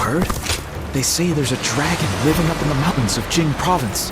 heard? They say there's a dragon living up in the mountains of Jing province.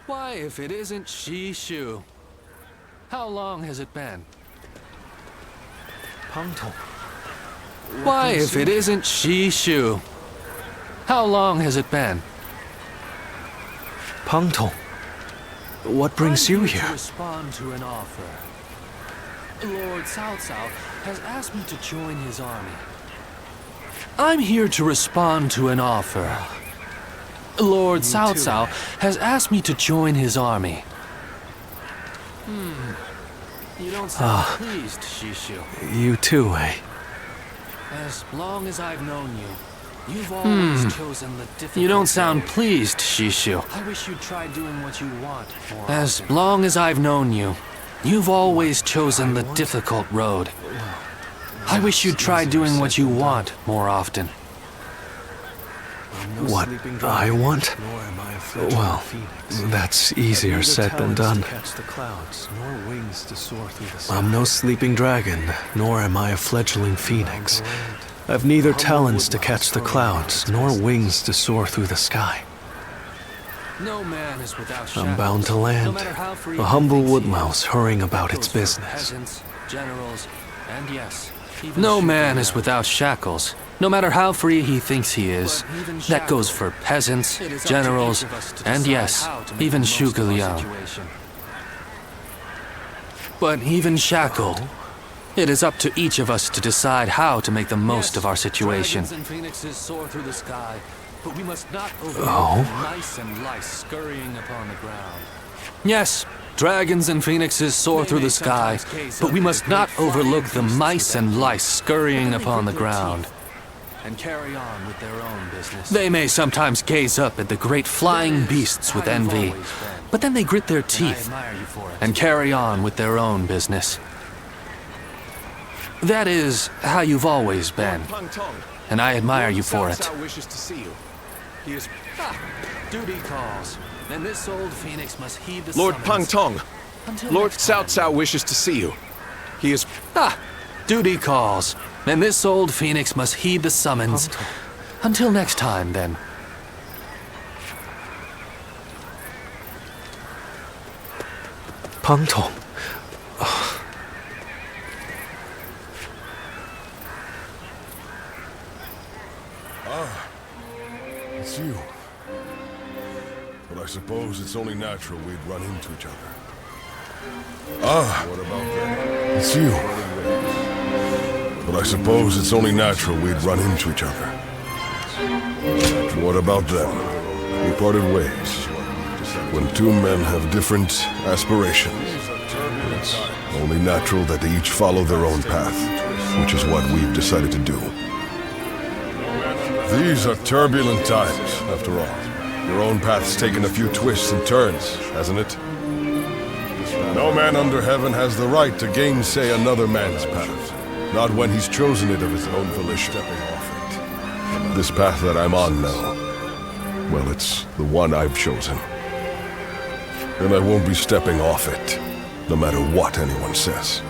Why, if it isn't Shishu? How long has it been? Pangtong. Why, if it isn't Shishu? How long has it been? Pangtong. What brings you To here? respond to an offer. Lord Cao Cao has asked me to join his army. I'm here to respond to an offer. Lord Cao Cao has asked me to join his army. You don't sound pleased, Shishu. You too, eh? As long as I've known you, you've always chosen the difficult You don't sound road. pleased, Shishu. I wish you'd try doing what you want more As often. long as I've known you, you've always chosen the difficult road. I wish you'd try doing what you want more often. What I want? Well, that's easier said than done. I'm no sleeping dragon, nor am I a fledgling phoenix. I've neither talons to catch the clouds, nor wings to soar through the sky. No man is without I'm bound to shackles, land, no matter how free a he humble thinks he woodmouse is. hurrying about That its goes for business. Peasants, generals, and yes, even No Shuka man is Liang. without shackles, no matter how free he thinks he is. But even That goes shackled, for peasants, it is up to generals, each of us to and decide yes, how to make even the most of Shuka our Liang. situation. But even shackled, it is up to each of us to decide how to make the most of our situation. Dragons and phoenixes soar through the sky, but we must not overlook Oh? mice and lice scurrying upon the ground. Yes, dragons and phoenixes soar They through may the sky, sometimes gaze but up we at must the not great flying overlook the beasts mice with and envy. lice scurrying But then they upon the grit their ground. teeth and carry on with their own business. They may sometimes gaze up at the great flying That is beasts with how you've envy, always been. but then they grit their And I teeth admire you for it. and carry on with their own business. That is how you've always been, and I admire you for it. Wishes to see you. He is Duty calls, and this old phoenix must heed the Lord summons. Pangtong. Until Lord next time. Cao Cao wishes to see you. He is Duty calls, and this old phoenix must heed the summons. Until next time, then. Pangtong. It's you. But I suppose it's only natural we'd run into each other. What about that? It's you. But I suppose it's only natural we'd run into each other. What about them? We parted ways. When two men have different aspirations, it's only natural that they each follow their own path, which is what we've decided to do. These are turbulent times, after all. Your own path's taken a few twists and turns, hasn't it? No man under heaven has the right to gainsay another man's path. Not when he's chosen it of his own volition. This path that I'm on now, well, it's the one I've chosen. And I won't be stepping off it, no matter what anyone says.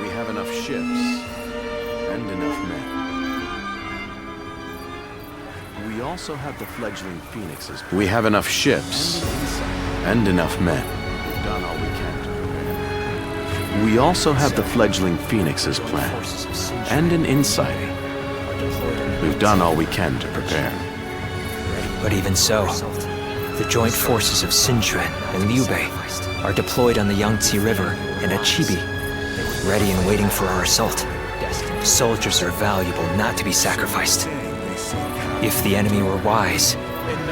We have enough ships and enough men. We also have the fledgling phoenixes. We have enough ships and enough men. We've done all we can to prepare. We also have the fledgling phoenixes planned and an insight. We've done all we can to prepare. But even so, the joint forces of Sinchuan and Liu Bei are deployed on the Yangtze River and at Chibi, ready and waiting for our assault. Soldiers are valuable, not to be sacrificed. If the enemy were wise,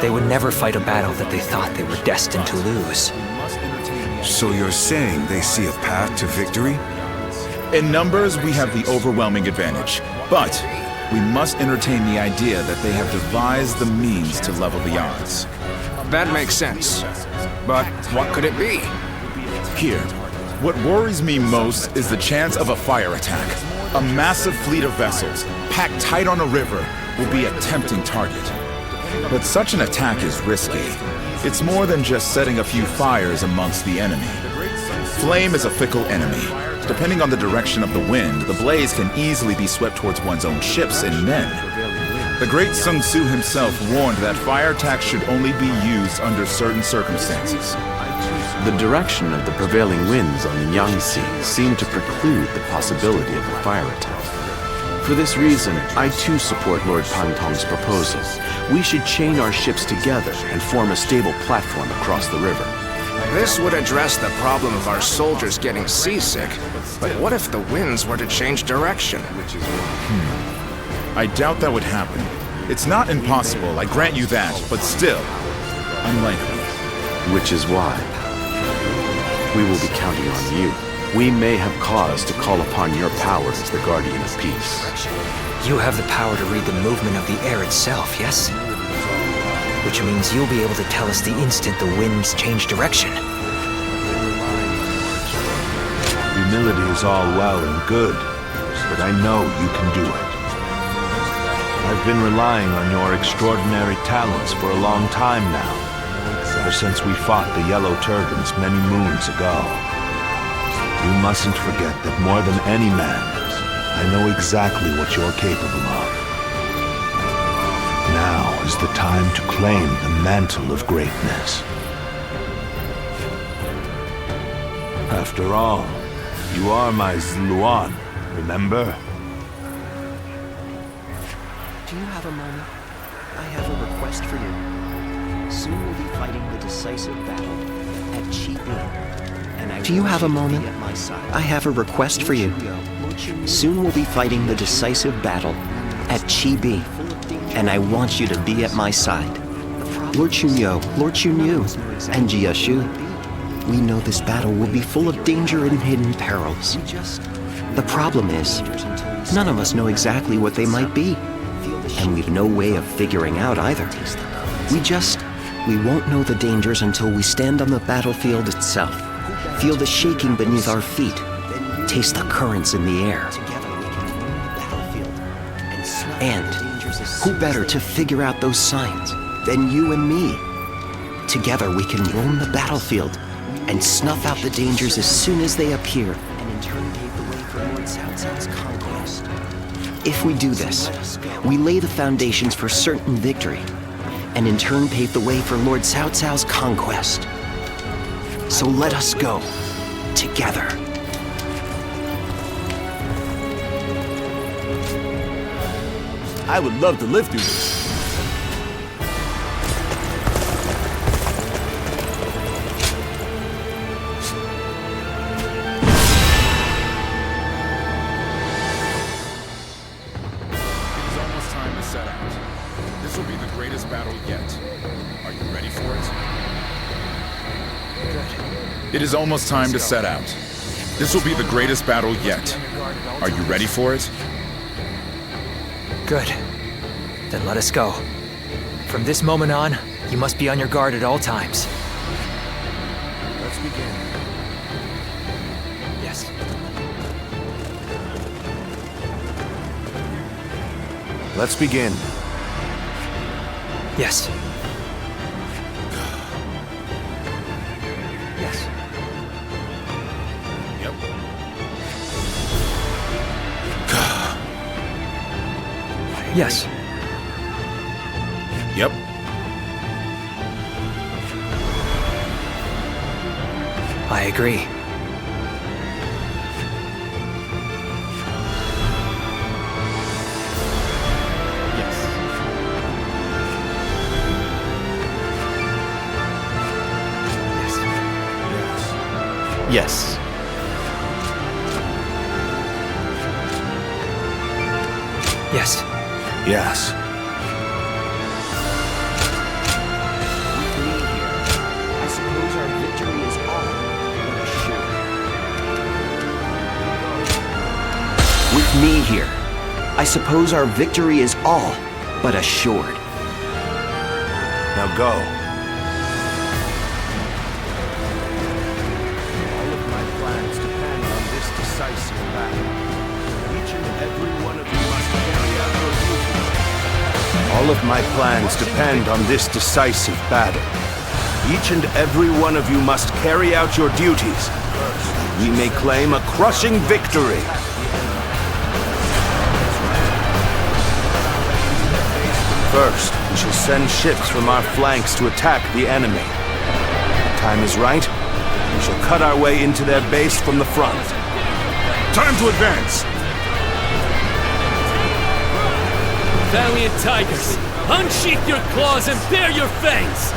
they would never fight a battle that they thought they were destined to lose. So you're saying they see a path to victory? In numbers, we have the overwhelming advantage, but we must entertain the idea that they have devised the means to level the odds. That makes sense. But what could it be? Here, what worries me most is the chance of a fire attack. A massive fleet of vessels, packed tight on a river, will be a tempting target. But such an attack is risky. It's more than just setting a few fires amongst the enemy. Flame is a fickle enemy. Depending on the direction of the wind, the blaze can easily be swept towards one's own ships and men. The great Sun Tzu himself warned that fire attacks should only be used under certain circumstances. The direction of the prevailing winds on the Yangtze seem to preclude the possibility of a fire attack. For this reason, I too support Lord Pantong's proposal. We should chain our ships together and form a stable platform across the river. This would address the problem of our soldiers getting seasick. But what if the winds were to change direction? I doubt that would happen. It's not impossible, I grant you that, but still, unlikely. Which is why we will be counting on you. We may have cause to call upon your power as the guardian of peace. You have the power to read the movement of the air itself, yes? Which means you'll be able to tell us the instant the winds change direction. Humility is all well and good, but I know you can do it. I've been relying on your extraordinary talents for a long time now, ever since we fought the Yellow Turbans many moons ago. You mustn't forget that more than any man, I know exactly what you're capable of. Now is the time to claim the mantle of greatness. After all, you are my Zluan, remember? Do you have a moment? I have a request for you. Soon we'll be fighting the decisive battle at Chibi. Do you have a moment? I have a request for you. Soon we'll be fighting the decisive battle at Chibi, and I want you to be at my side. Lord Chunyo, Lord Chunyu, and Jiashu, we know this battle will be full of danger and hidden perils. The problem is, none of us know exactly what they might be, and we've no way of figuring out either. We won't know the dangers until we stand on the battlefield itself. Feel the shaking beneath our feet. Taste the currents in the air. And who better to figure out those signs than you and me? Together we can roam the battlefield and snuff out the dangers as soon as they appear, and in turn pave the way for Lord Cao Cao's conquest. If we do this, we lay the foundations for certain victory, and in turn pave the way for Lord Cao Cao's conquest. So let us go, together. I would love to live through this. It's almost time to set out. This will be the greatest battle yet. Are you ready for it? Good. It is almost time to set out. This will be the greatest battle yet. Are you ready for it? Good. Then let us go. From this moment on, You must be on your guard at all times. Let's begin. Yes. Let's begin. Yes. Yes. Yes. Yep. I agree. Yes. Yes. Yes. I suppose our victory is all but assured. With me here, I suppose our victory is all but assured. Now go. All of my plans depend on this decisive battle. Each and every one of you must carry out your duties. All of my plans depend on this decisive battle. Each and every one of you must carry out your duties. We may claim a crushing victory. First, we shall send ships from our flanks to attack the enemy. When the time is right, we shall cut our way into their base from the front. Time to advance! Valiant tigers, unsheath your claws and bare your fangs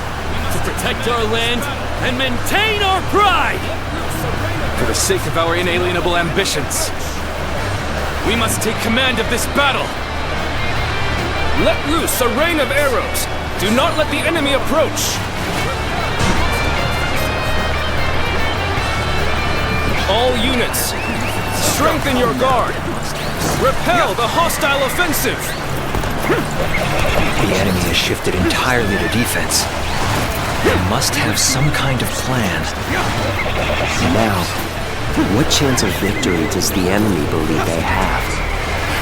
to protect our land and maintain our pride! For the sake of our inalienable ambitions, we must take command of this battle. Let loose a rain of arrows. Do not let the enemy approach. All units, strengthen your guard. Repel the hostile offensive. The enemy has shifted entirely to defense. They must have some kind of plan. Now, what chance of victory does the enemy believe they have?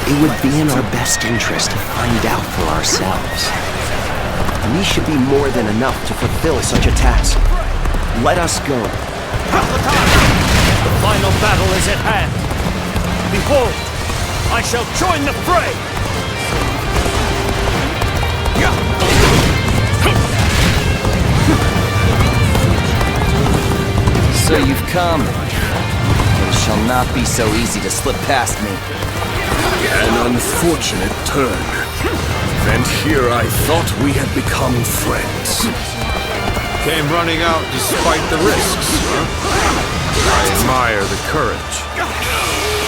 It would be in our best interest to find out for ourselves. We should be more than enough to fulfill such a task. Let us go. The final battle is at hand. Behold, I shall join the fray! So you've come. It shall not be so easy to slip past me. An unfortunate turn. And here I thought we had become friends. Came running out despite the risks, huh? I admire the courage.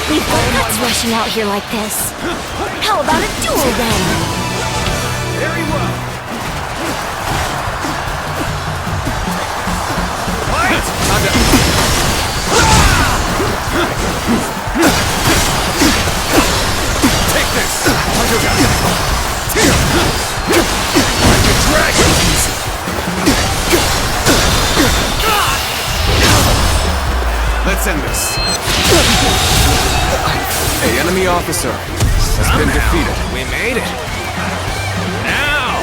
We've got nuts rushing out here like this. How about a duel then? Very well. Take this! Like a dragon! Let's end this. A enemy officer has been defeated. We made it. Now,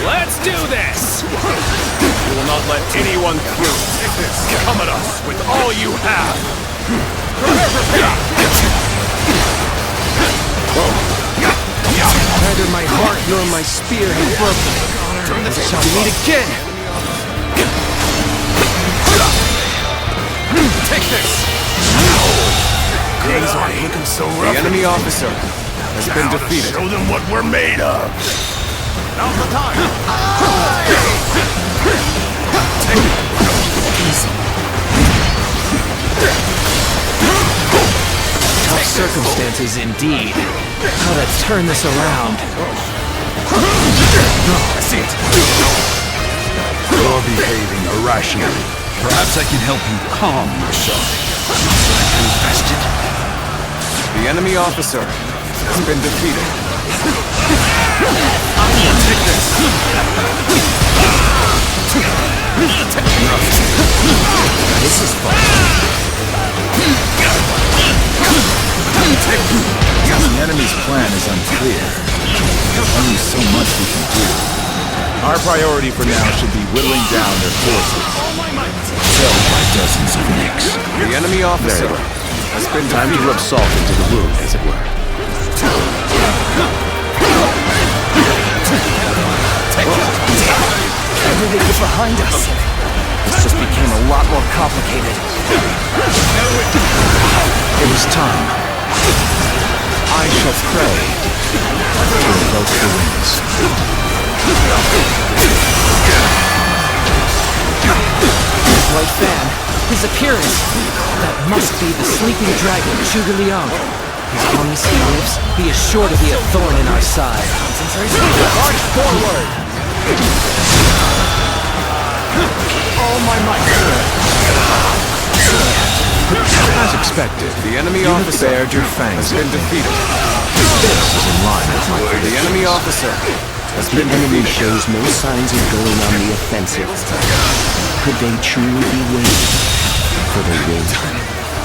let's do this. We will not let anyone through. Take this. Come at us with all you have. Neither my heart nor my spear have broken. We shall meet again. Take this! Good eye, looking so rough. The enemy officer has been defeated. Show them what we're made of. Now's the time. Tough circumstances indeed. How to turn this around. I see it. You're behaving irrationally. Perhaps I can help you calm yourself. Invested. The enemy officer has been defeated. Take this! Our priority for now should be whittling down their forces. Killed by dozens of nicks. The enemy officer has been time to rub salt into the wound, as it were. How did they get behind us? This just became a lot more complicated. It was time. I shall pray to invoke the winds. White fan, his appearance. That must be the sleeping dragon, Zhuge Liang. As long as he lives, he is sure to be a thorn in our side. March forward! All my might. As expected, The enemy officer bared your fangs has been defeated. This is in line with my The enemy officer has The been enemy defeated. shows no signs of going on the offensive. Could they truly be waiting for the wind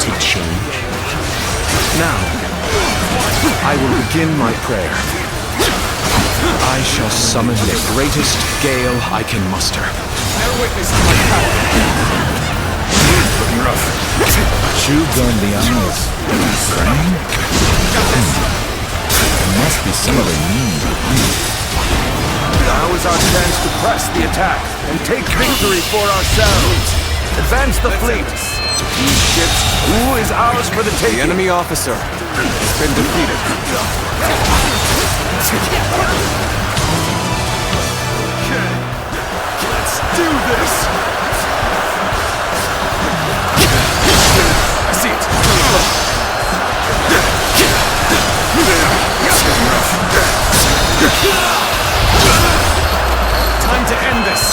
to change? Now, I will begin my prayer. I shall summon the greatest gale I can muster. Zhuge Liang is praying? There must be some other meaning. Now is our chance to press the attack and take victory for ourselves. Advance the fleet. These ships, who is ours for the The taking? enemy officer has been defeated. Let's do this! I see it. Time to end this.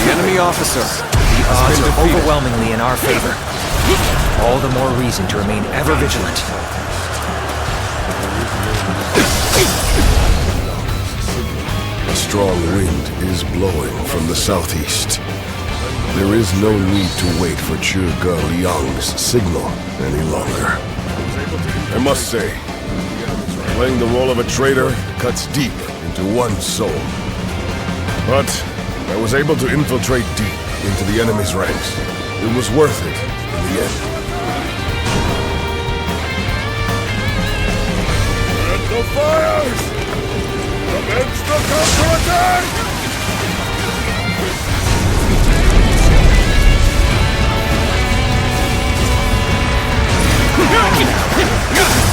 The enemy officer The odds are overwhelmingly in our favor. All the more reason to remain ever vigilant. A strong wind is blowing from the southeast. There is no need to wait for Zhuge Liang's signal any longer. I must say, playing the role of a traitor cuts deep into one's soul. But I was able to infiltrate deep into the enemy's ranks. It was worth it in the end. Set the fires! Commence the counterattack!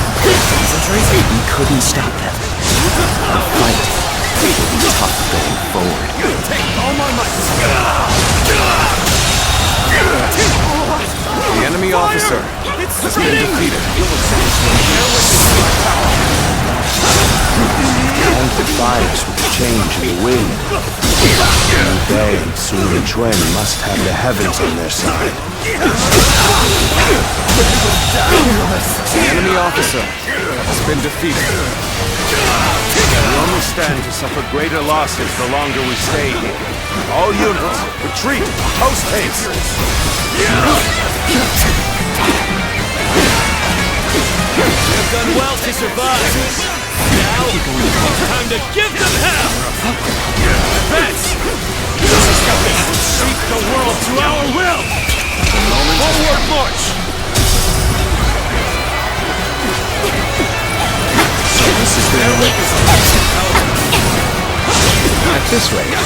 We couldn't stop them. The fight will be tough going forward. The enemy officer has been defeated. And the fires with the change in the wind. Liu Bei and Sun Quan must have the heavens on their side. The enemy officer has been defeated. We only stand to suffer greater losses the longer we stay here. All units, retreat, post haste! You've done well to survive. Now, it's time to give them hell! Advance! Seek the world to our will! Forward march! This is the At this rate,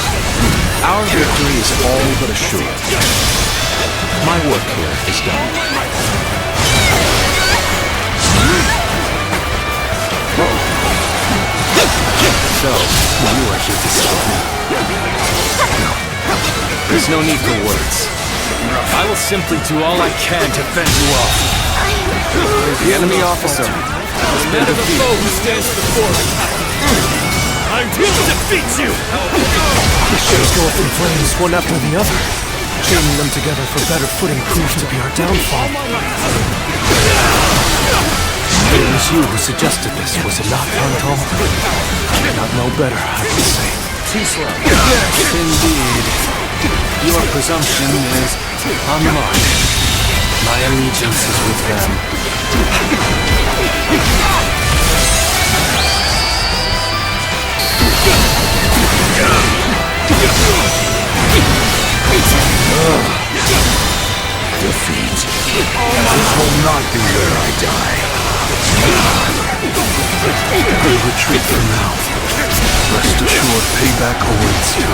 our victory is all but assured. My work here is done. So, you are here to stop me. No. There's no need for words. I will simply do all I can to fend you off. The enemy officer has been None of the defeated. foe who stands before me. I'm here to defeat you! The ships go up in flames one after the other. Chaining them together for better footing proves to be our downfall. It was you who suggested this, was it not, Antal? I did not know better, I would say. Too slow. Yes, indeed. Your presumption is on the mark. My allegiance is with them. die. We retreat for now. Rest assured, payback awaits you.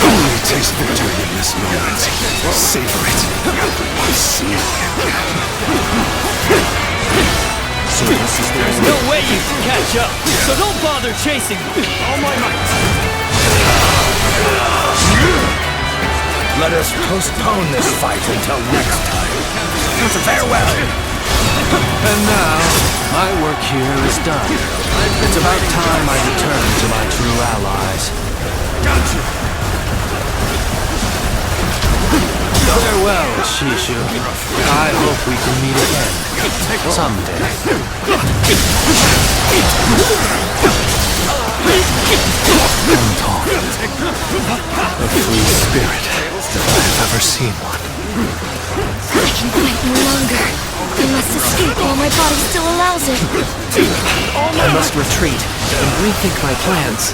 Only taste victory in this moment. Savor it. See it. There's no way you can catch up, so don't bother chasing me. All my might. Let us postpone this fight until next time. Farewell! And now, my work here is done. It's about time I return to my true allies. Gotcha! Farewell, Shishu. I hope we can meet again. Someday. Untold. A free spirit, if I have ever seen one. I can fight no longer. I must escape while my body still allows it. I must retreat and rethink my plans.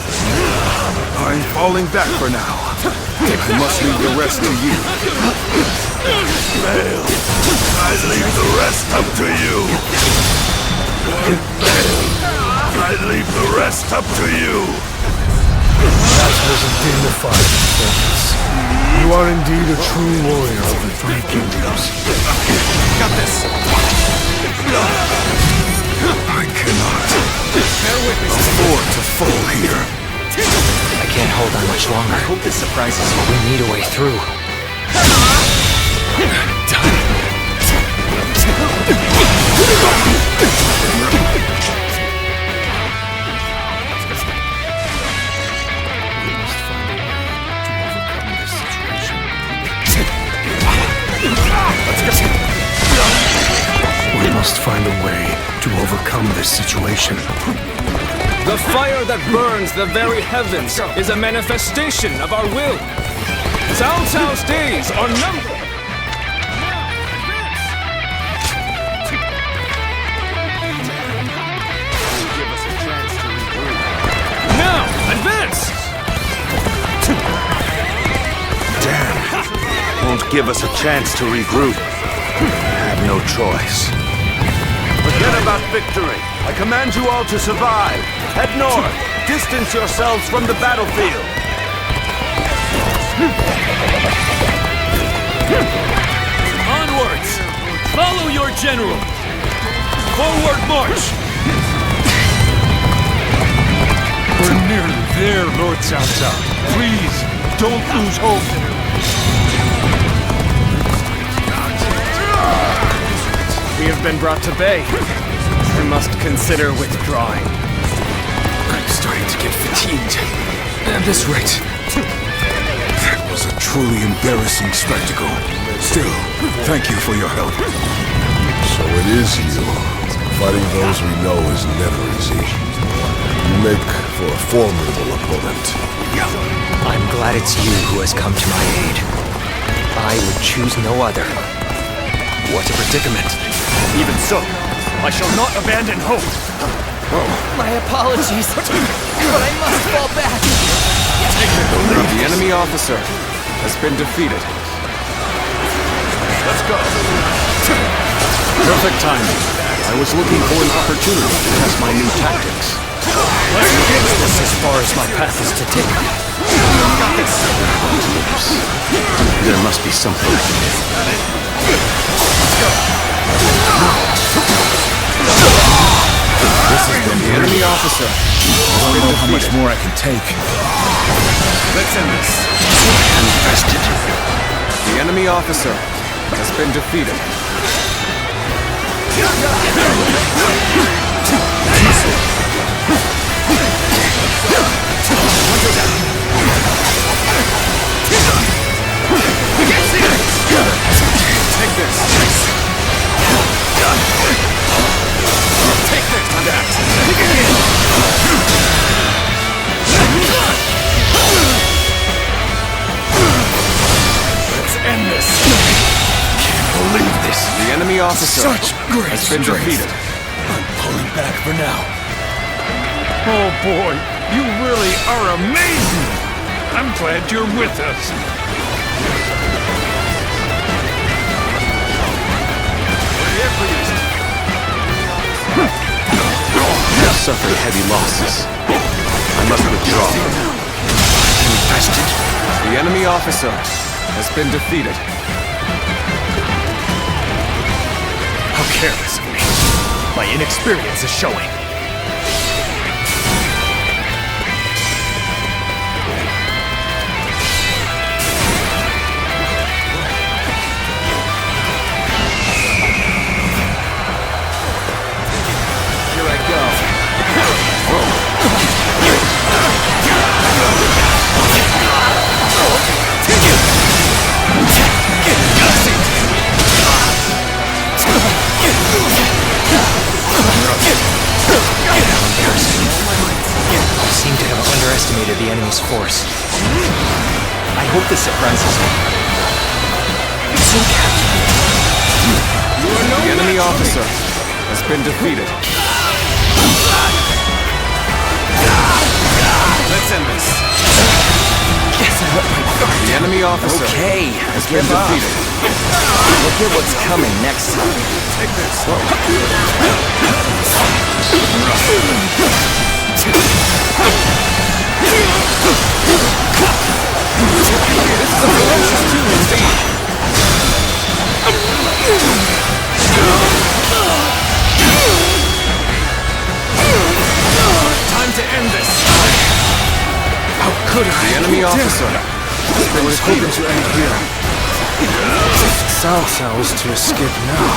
I'm falling back for now. I must leave the rest to you. Fail. I leave the rest up to you. Fail. I leave the rest up to you. That was a dignified performance. You are indeed a true warrior of the Three Kingdoms. Got this! I cannot afford to fall here. I can't hold on much longer. I hope this surprises you. We need a way through. We must find a way to overcome this situation. The fire that burns the very heavens is a manifestation of our will. Cao Cao's days are numbered. Now, advance! Won't give us a chance to regroup. Have no choice. Forget about victory. I command you all to survive. Head north. Distance yourselves from the battlefield. Onwards! Follow your general! Forward march! We're nearly there, Lord Cao Cao. Please, don't lose hope. We have been brought to bay. I must consider withdrawing. I'm starting to get fatigued. At this rate. That was a truly embarrassing spectacle. Still, thank you for your help. So it is you. Fighting those we know is never easy. You make for a formidable opponent. I'm glad it's you who has come to my aid. I would choose no other. What a predicament. Even so, I shall not abandon hope. My apologies, but I must fall back. The enemy officer has been defeated. Let's go. Perfect timing. I was looking for an opportunity to test my new tactics. Let's get this as far as my path is to take. There must be something I can do. This has been the enemy officer. I don't know how much more I can take. Let's end this. Infested. The enemy officer has been defeated. Take this. Take this on that. Let's end this. Can't believe this. The enemy officer Such great has been strength. defeated. I'm pulling back for now. Oh boy, you really are amazing! I'm glad you're with us. We have suffered heavy losses. I must withdraw. Infested. The enemy officer has been defeated. How careless of me. My inexperience is showing. Here I go. I seem to have underestimated the enemy's force. I hope this surprises me. It's so captivating. The enemy officer has been defeated. Let's end this. The enemy officer has been defeated. Look at what's coming next time. Take this. This is a ferocious duel indeed. Time to end this. How could I? The enemy officer has been defeated. To end here. Cao Cao is to escape now.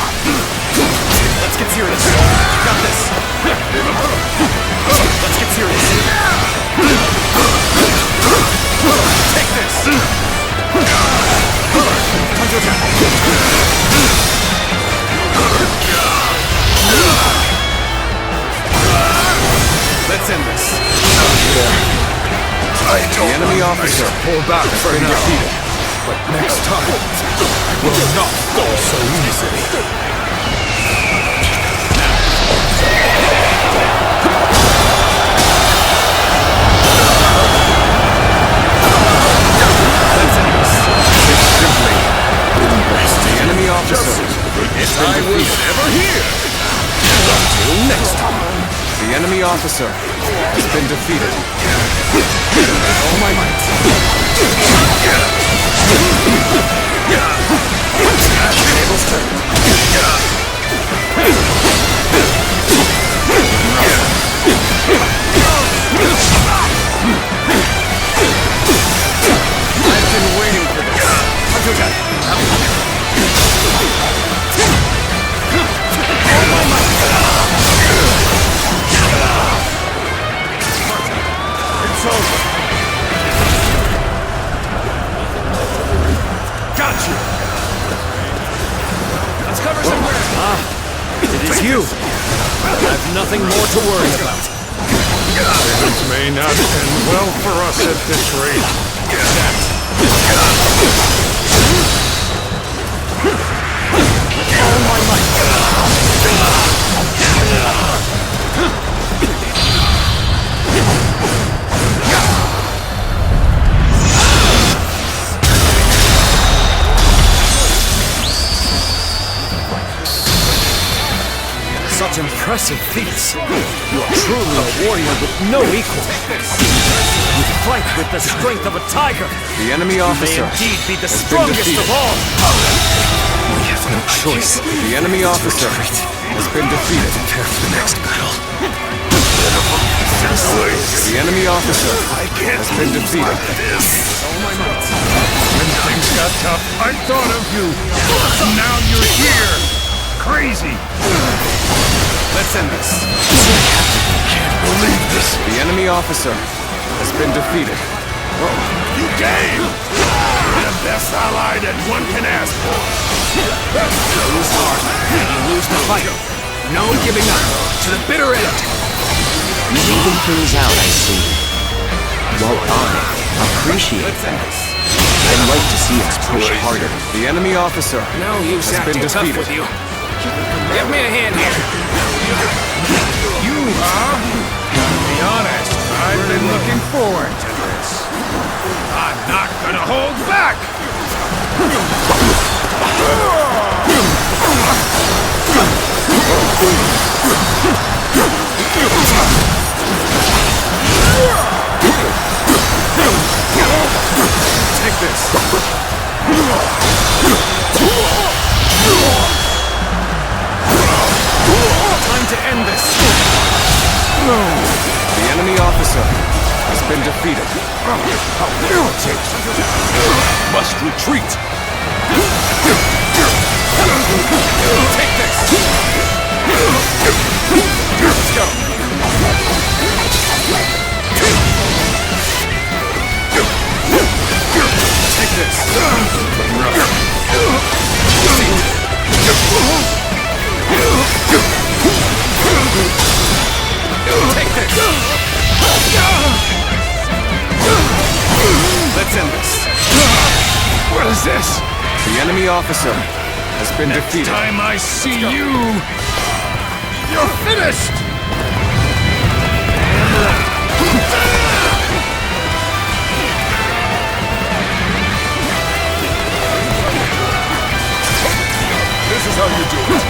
Let's get serious. Got this. Let's get serious. Take this. Time to attack. Let's end this. The enemy officer pulled back for defeated. But next time, I will not fall so easily. The enemy officer is I was never here. Until next time. The enemy officer has been defeated. All my might. Tables turned. I've been waiting for this. Time to attack. All my might. It's over. Got you. Let's cover some ground. It is you. I've nothing more to worry about. Things may not end well for us at this rate. All my might. Such impressive feats. You are truly a warrior with no equal. You fight with the strength of a tiger. The enemy officer may indeed be the has strongest been of all. We have no choice. The enemy officer has been defeated. Prepare for the next battle. The enemy officer has been defeated. When things got tough, I thought of you. Now you're here. Crazy. Let's end this. Can't believe this. The enemy officer has been defeated. You game. The best ally that one can ask for. You lose hard, and you lose the fight. No giving up to the bitter end. You even things out, I see. Well, I appreciate that. I'd like to see us push harder. The enemy officer No use has been acting tough defeated. with you. Give me a hand here. You, huh? To be honest, I've been looking forward to this. I'm not gonna hold back! Take this. Time to end this. The enemy officer has been defeated. Must retreat. Take this. Let's go. Take this. Take this. Let's end this. What is this? The enemy officer has been defeated. Time I see you, you're finished. This is how you do it.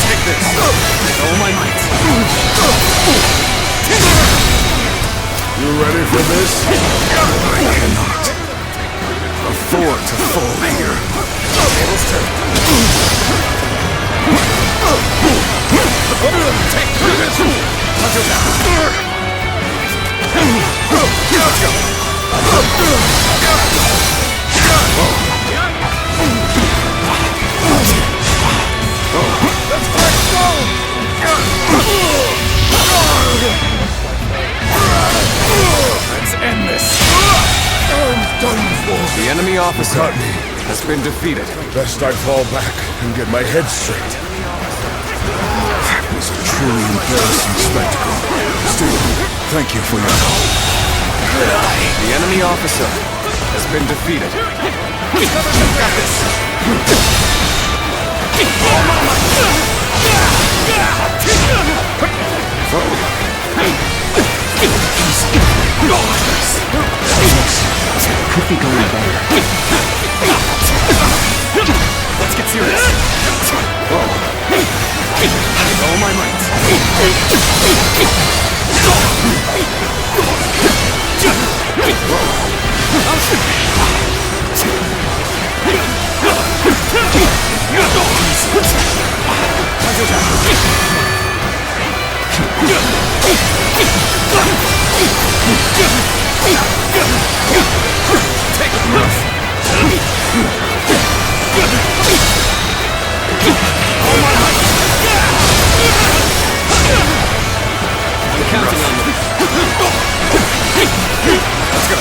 Take this. With all my might. You ready for this? I cannot afford to fall here. Tables turn. Take this. Punch it down. Let's go. Let's go. Let's end this. I'm done for. The enemy officer has been defeated. Best I fall back and get my head straight. That was a truly embarrassing spectacle. Still, thank you for your help. The enemy officer has been defeated. Got this. Could be going better. Let's get serious. With all my might. Take it, Ruff. All my might. I'm counting on you. Let's go.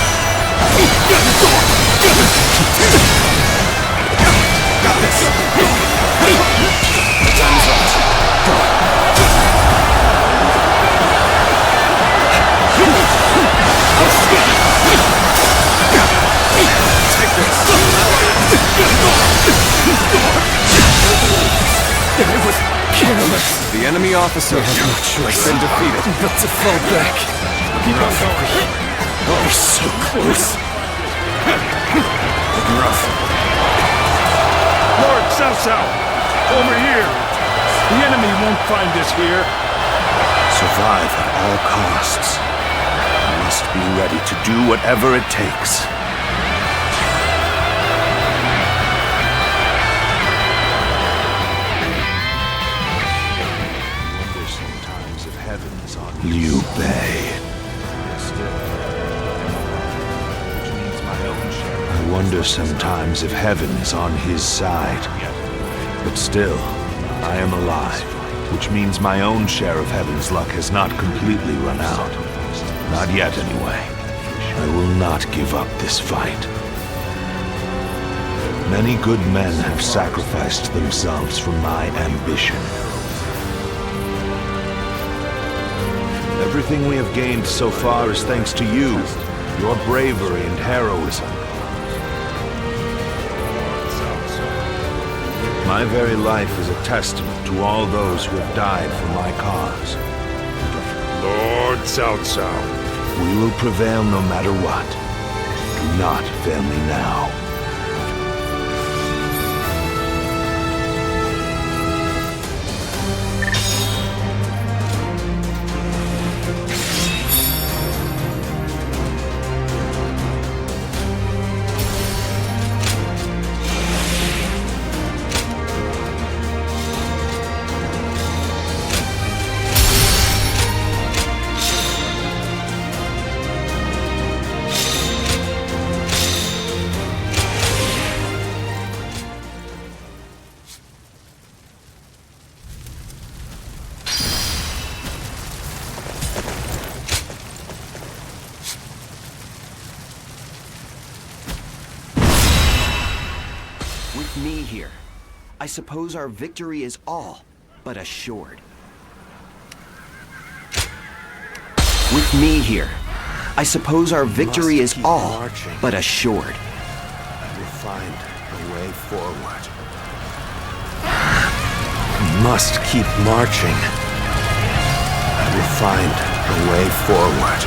Got this. Time is up. Go. Take this. It was careless. The enemy officer has been defeated. But to fall back. You're so close. Rough. Lord Cao, over here. The enemy won't find us here. Survive at all costs. I must be ready to do whatever it takes. Liu Bei. I wonder sometimes if heaven is on his side. But still, I am alive, which means my own share of heaven's luck has not completely run out. Not yet, anyway. I will not give up this fight. Many good men have sacrificed themselves for my ambition. Everything we have gained so far is thanks to you, your bravery and heroism. My very life is a testament to all those who have died for my cause. Lord Cao. We will prevail no matter what. Do not fail me now. With me here, I suppose our victory is all but assured. With me here, I suppose our victory is all but assured. I will find a way forward. I must keep marching. I will find a way forward.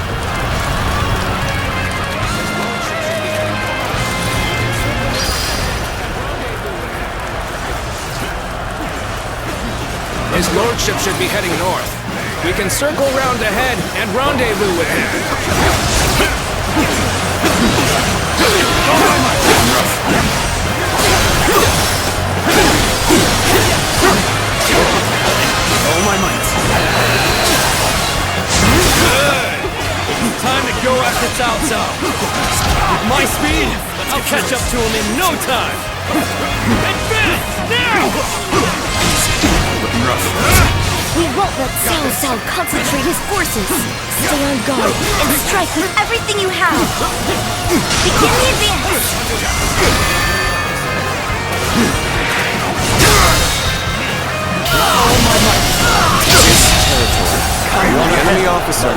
His lordship should be heading north. We can circle round ahead and rendezvous with him. All my might. Time to go after Cao Cao. With my speed, I'll catch up to him in no time. Advance now! We won't let Cao Cao concentrate his forces. Stay on guard and strike with everything you have. Begin the advance. Oh my might! This territory. One enemy officer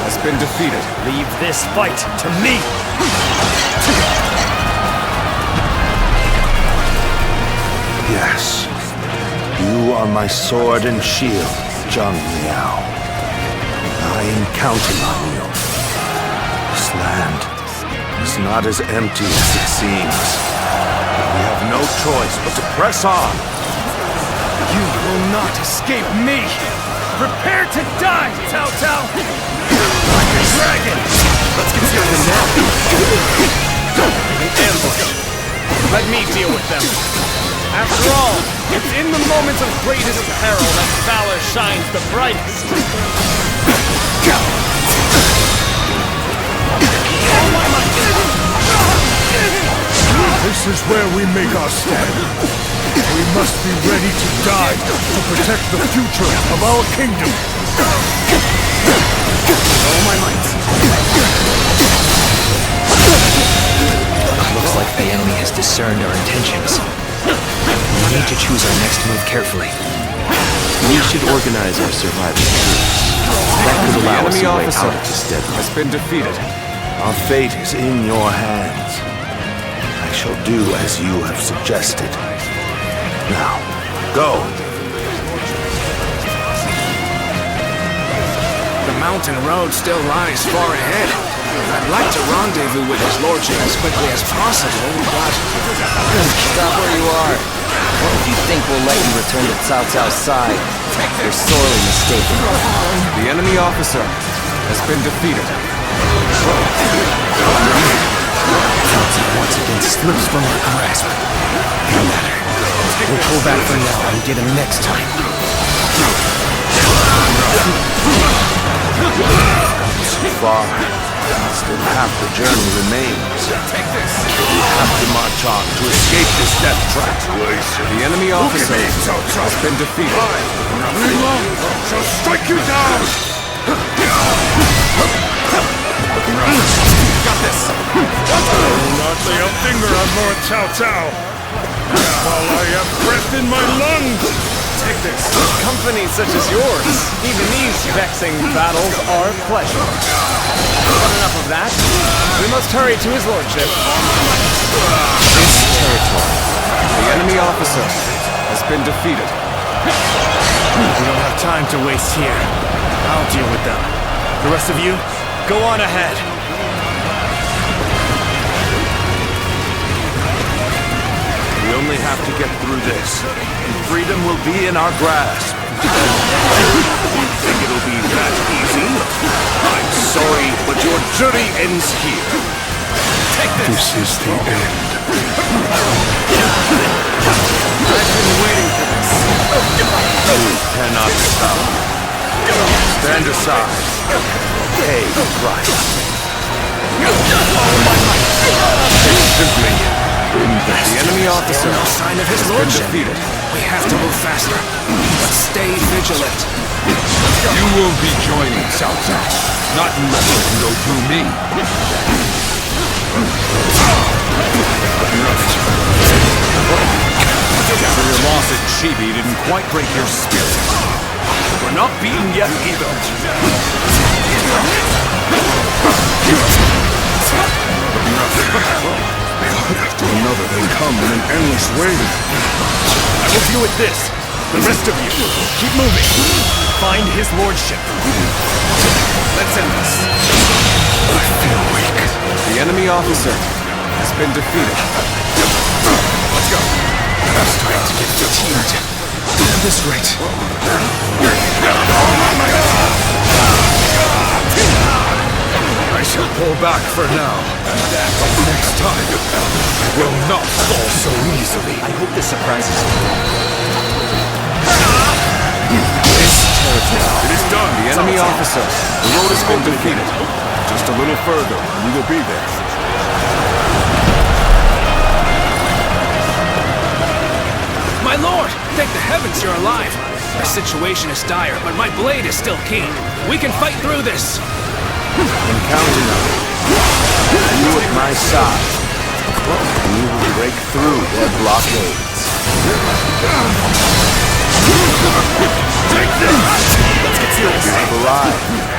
has been defeated. Leave this fight to me. Yes. You are my sword and shield, Zhang Liao. I am counting on you. This land is not as empty as it seems. We have no choice but to press on. You will not escape me. Prepare to die, Cao Cao. Like a dragon. Let's get serious now. An ambush. Let me deal with them. After all, it's in the moments of greatest peril that valor shines the brightest. This is where we make our stand. We must be ready to die to protect the future of our kingdom. All my might. Looks like the enemy has discerned our intentions. We need to choose our next move carefully. We should organize our surviving troops. That could allow us a way out of this deadlock. Has been defeated. Our fate is in your hands. I shall do as you have suggested. Now, go. The mountain road still lies far ahead. I'd like to rendezvous with his lordship as quickly as possible, but... Stop where you are. If you think we'll let you return to Cao Cao's side, you're sorely mistaken. The enemy officer has been defeated. Cao Cao once again slips from our grasp. No matter. We'll pull back for now and get him next time. So far, still half the journey remains. We have to march on to escape this death trap. The enemy officer has been defeated. Nothing long shall strike you down! Got this! Do not lay a finger on Lord Cao Cao! While I have breath in my lungs! Take this. Company such as yours. Even these vexing battles are pleasure. But enough of that. We must hurry to his lordship. This territory. The enemy officer has been defeated. We don't have time to waste here. I'll deal with them. The rest of you, go on ahead. We only have to get through this, and freedom will be in our grasp. You think it'll be that easy? I'm sorry, but your journey ends here. This is the end. I've been waiting for this. You cannot stop. Stand aside. Pay the price. Simply invest. The enemy officer, no sign of his lordship. Defeated. We have to move faster. But stay vigilant. You will be joining Cao Cao. Not nothing can go through me. So your loss at Chibi didn't quite break your spirit. We're not beaten yet either. After another, they come in an endless wave. I will deal with this. The rest of you, keep moving. Find his lordship. Let's end this. I feel weak. The enemy officer has been defeated. Let's go. I'm starting to get fatigued. At this rate. I shall pull back for now. Next time, I will not fall so easily. I hope this surprises you. It is done. The enemy officer. The road has been defeated. Just a little further, and we will be there. My lord! Thank the heavens you're alive! Our situation is dire, but my blade is still keen. We can fight through this! I'm counting on you. You at my side. We will break through their blockades. Take this! Let's get serious. You have arrived.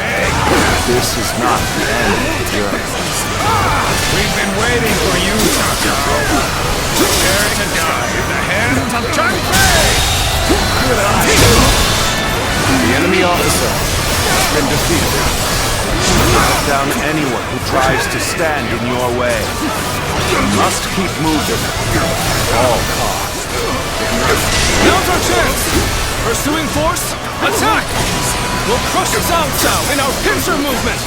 This is not the end of the journey. We've been waiting for you, Cao Cao. Prepare to die in the hands of Chun Fei! The enemy officer has been defeated. Knock down anyone who tries to stand in your way. You must keep moving at all costs. Now's our chance! Pursuing force, attack! We'll crush Cao Cao in our pincer movement!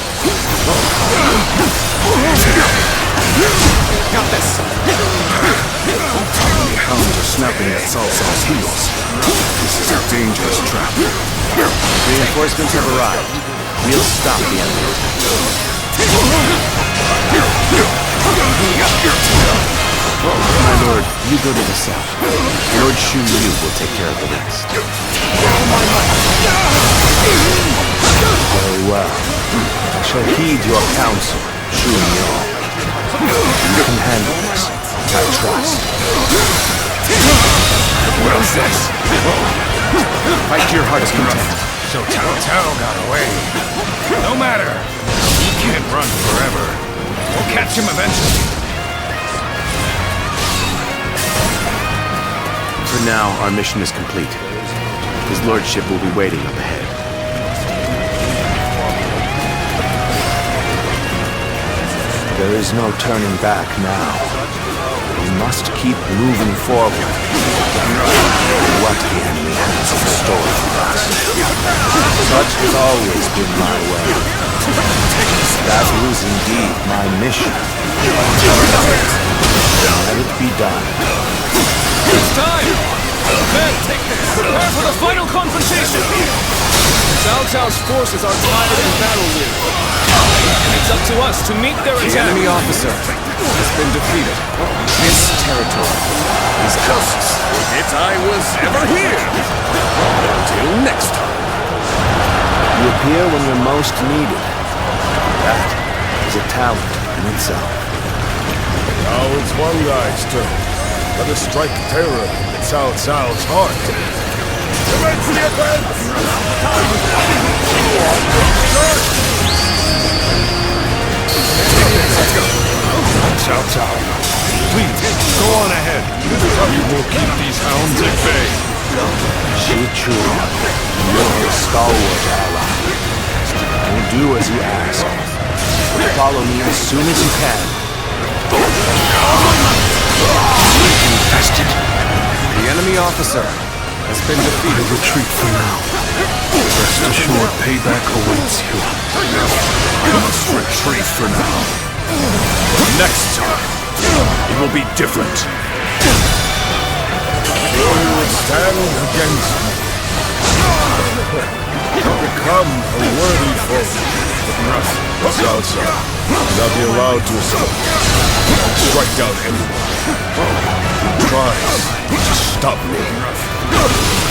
Got this! The hounds are snapping at Cao Cao's heels. This is a dangerous trap. Reinforcements have arrived. We'll stop the enemy. My lord, you go to the south. Lord Shu Yu will take care of the rest. Very well. I shall heed your counsel, Shu Yu. You can handle this. I trust. What else this? Fight to your heart's content. So Cao Cao got away. No matter. He can't run forever. We'll catch him eventually. For now, our mission is complete. His lordship will be waiting up ahead. There is no turning back now. We must keep moving forward. What the enemy has in store for us. Such has always been my way. That is indeed my mission. Let it be done. It's time! Men, prepare for the final confrontation! Cao Cao's forces are tired and battle-weary. It's up to us to meet their The attack. enemy officer has been defeated. This territory is ours. If I was ever here! Until next time. You appear when you're most needed. That is a talent in itself. Now it's one guy's turn. Let us strike terror in Cao Cao's heart. Commence the advance! Let's go. Cao Cao, please, go on ahead. We will keep these hounds at bay. Chi-Chu, you're a stalwart ally. We'll do as you ask. Follow me as soon as you can. infested. The enemy officer has been defeated. Retreat for now. Rest assured, payback awaits you. I must retreat for now. Next time, it will be different. So you would stand against me. Become a worthy foe. Cao Cao will not be allowed to escape. I'll strike down anyone who tries to stop me.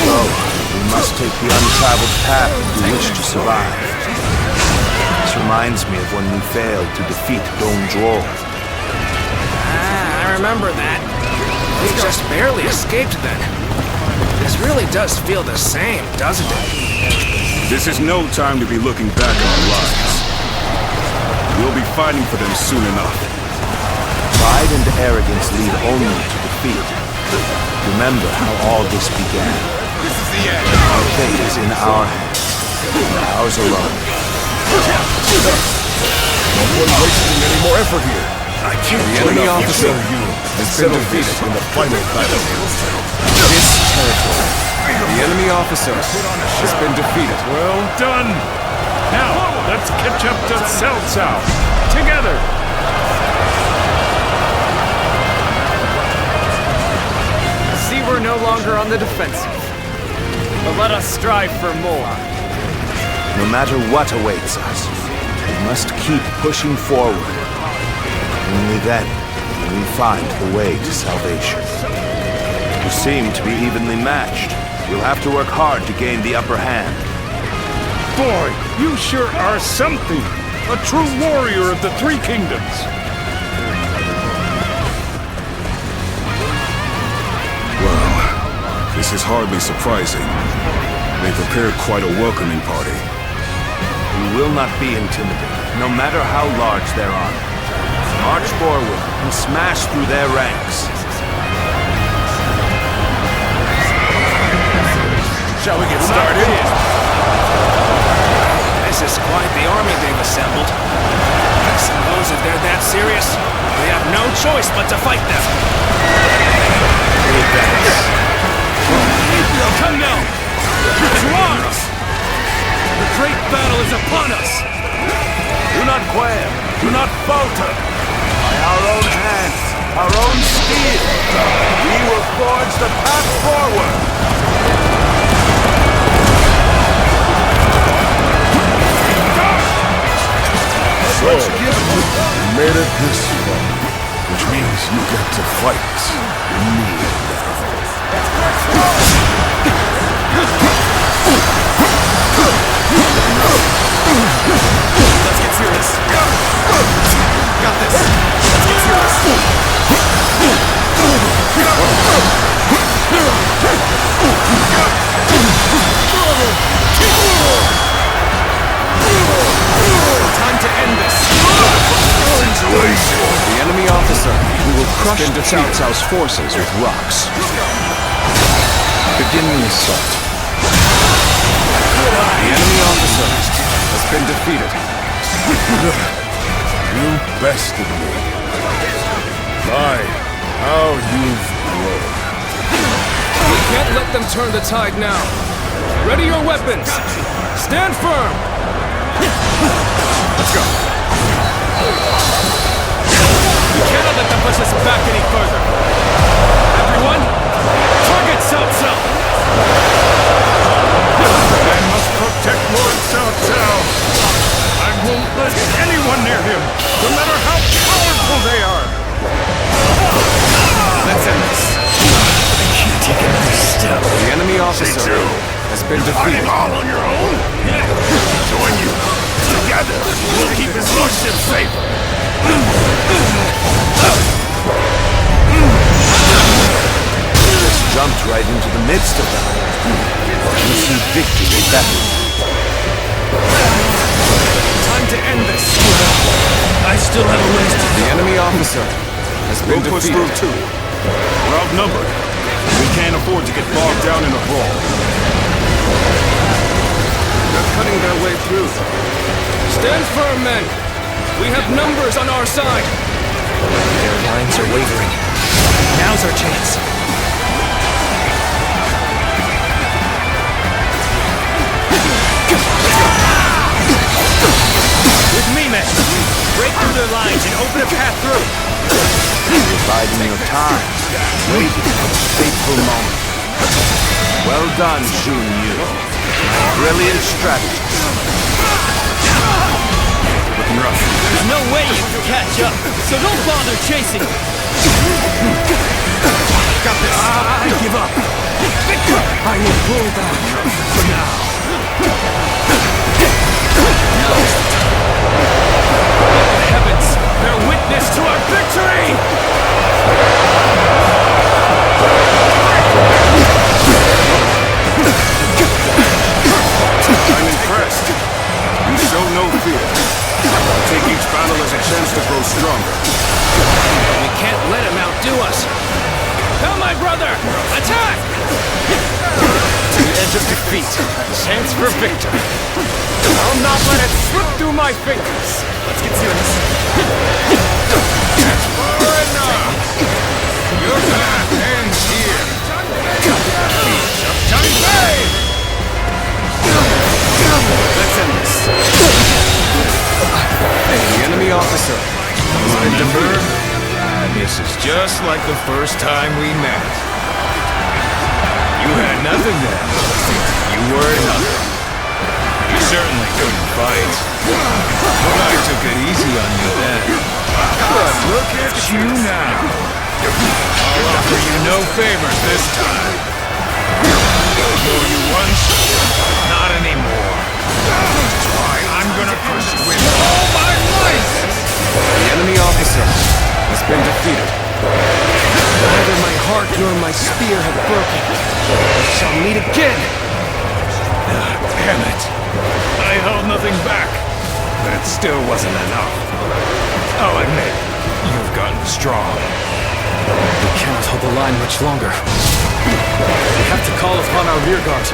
No, we must take the untraveled path if we wish to survive. This reminds me of when we failed to defeat Dong Zhuo. I remember that. We just barely escaped then. This really does feel the same, doesn't it? This is no time to be looking back on our lives. We'll be fighting for them soon enough. Pride and arrogance lead only to defeat. Remember how all this began. This is the end. Our fate is in our hands. Ours alone. No one wasting any more effort here. I can't The enemy officer has been defeated in the final battle. This territory. The enemy officer has been defeated. Well done. Now, let's catch up to Cao Cao. Together. See, we're no longer on the defensive. But let us strive for more. No matter what awaits us, we must keep pushing forward. Only then will we find the way to salvation. You seem to be evenly matched. You'll have to work hard to gain the upper hand. Boy, you sure are something. A true warrior of the Three Kingdoms. Well, this is hardly surprising. They prepared quite a welcoming party. You will not be intimidated, no matter how large their army. March forward and smash through their ranks. Shall we get started? This is quite the army they've assembled. I suppose if they're that serious, we have no choice but to fight them. Come now! To arms! The great battle is upon us! Do not quail, do not falter. By our own hands, our own steel, we will forge the path forward. So, you made it this far, which means you get to fight me Let's get serious. Got this. Let's get Time to end this. The enemy officer. We will crush Cao Cao's forces with rocks. Begin the assault. The enemy officer has been defeated. You bested me. My, how you've grown. We can't let them turn the tide now. Ready your weapons. Stand firm. Let's go. We cannot let them push us back any further. Everyone, target Cao Cao. I must protect Lord Cao Cao. I won't let anyone near him, no matter how powerful they are. Let's end this. I can't take another step. The enemy officer has been defeated. All on your own? Join you. Together, we'll keep his lordship safe. Just jumped right into the midst of them. You see victory better. Time to end this. I still have a ways to The enemy officer has been We'll push defeated. through too. We're outnumbered. We can't afford to get bogged down in a brawl. They're cutting their way through. Stand firm, men. We have numbers on our side. Their lines are wavering. Now's our chance. With me, men. Break through their lines and open a path through. You're biding your time, waiting for the fateful moment. Well done, Jun Yu. Brilliant strategy. Looking rough. There's no way you can catch up, so don't bother chasing. Got this. I give up. I will pull back for now. No. Heavens, bear witness to our victory! I'm impressed. You show no fear. Take each battle as a chance to grow stronger. We can't let him outdo us. Come, my brother! Attack! To the edge of defeat. Chance for victory. I'll not let it slip through my fingers. Let's get serious. That's far enough. Your path ends here. Time fade. Let's end this. The enemy officer has been defeated. This is just like the first time we met. You had nothing then. You were nothing. You certainly couldn't fight. But I took it easy on you then. But look at you now. I'll offer you no favors this time. Know you once, not anymore. That's why I'm gonna pursue with all my life. The enemy officer has been defeated. Neither my heart nor my spear have broken. We shall meet again. Damn it. I held nothing back, but it still wasn't enough. I'll admit, you've gotten strong. We cannot hold the line much longer. We have to call upon our rear guard.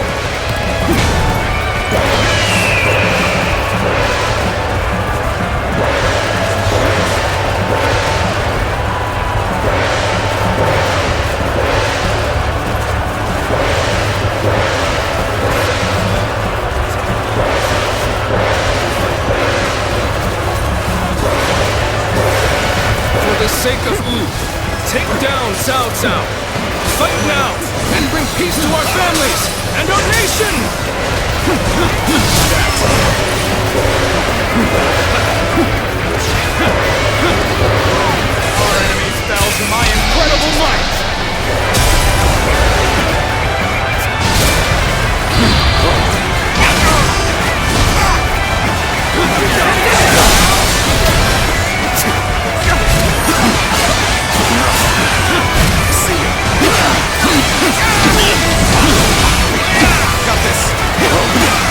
For the sake of Wu, take down Cao Cao. Fight now and bring peace to our families and our nation! Our enemies fell to my incredible might! Got this.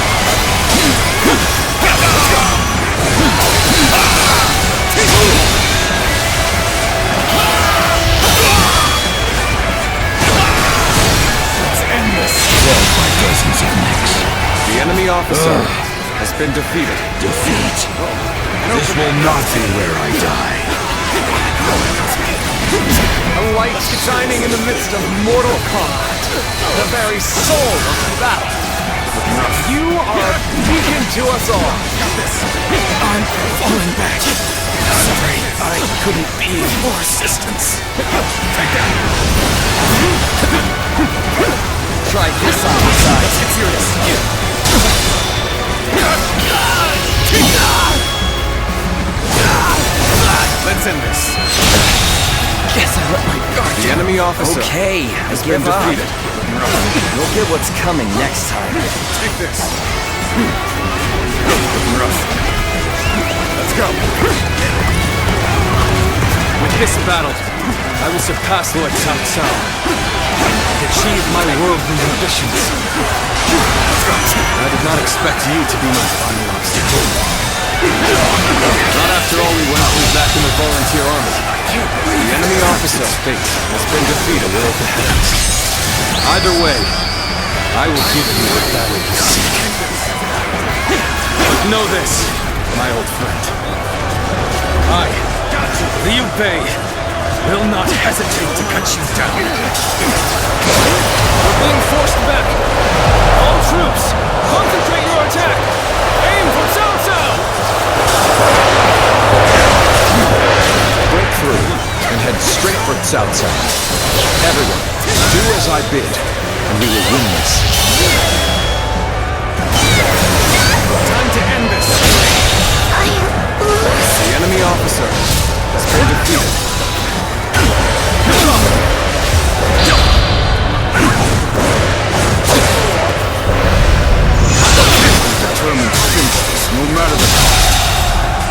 Let's end this. By dozens of necks. The enemy officer has been defeated. Defeat? This will not be where I die. A light shining in the midst of mortal combat. The very soul of the battle. You are a beacon to us all. I'm falling back. Sorry, I couldn't be more assistance. Try this on the side. Let's get serious. Let's end this. Guess I let my guard The down. enemy officer Okay, I has been give up. defeated. You'll get what's coming next time. Take this. Looking rough. Let's go. With this battle, I will surpass Lord Cao Cao and achieve my worldly ambitions. I did not expect you to be my final obstacle. Not after all we went through back in the volunteer army. The enemy officer's fate has been defeated. Either way, I will give you the battle you seek. But know this, my old friend. I, Liu Bei, will not hesitate to cut you down. We're being forced back. All troops, concentrate your attack. Aim for Cao Cao. Break through and head straight for Cao Cao. Everyone, do as I bid, and we will win this. Time to end this. The enemy officer has been defeated. Determined to finish this, no matter the cost.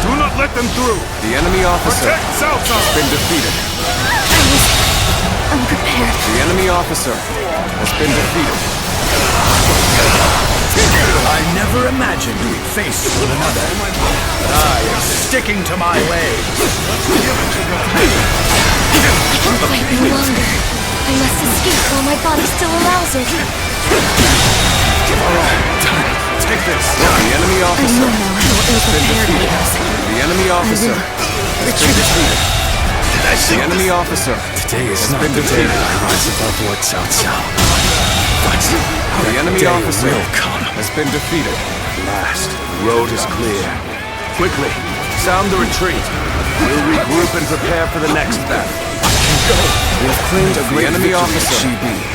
Do not let them through. The enemy officer Protect Cao Cao. has been defeated. Unprepared. The enemy officer has been defeated. I never imagined we'd face one another. But I am sticking to my ways. I can't fight any longer. I must escape while my body still allows it. Take this. The enemy I officer know now how ill-prepared I was. The enemy officer has been defeated. The enemy officer Today is has not been the day defeated. that I rise above Lord Cao Cao. But The enemy day officer will come. has been defeated. Last, the road is clear. Quickly, sound the retreat. We'll regroup and prepare for the next battle. We have claimed a great enemy officer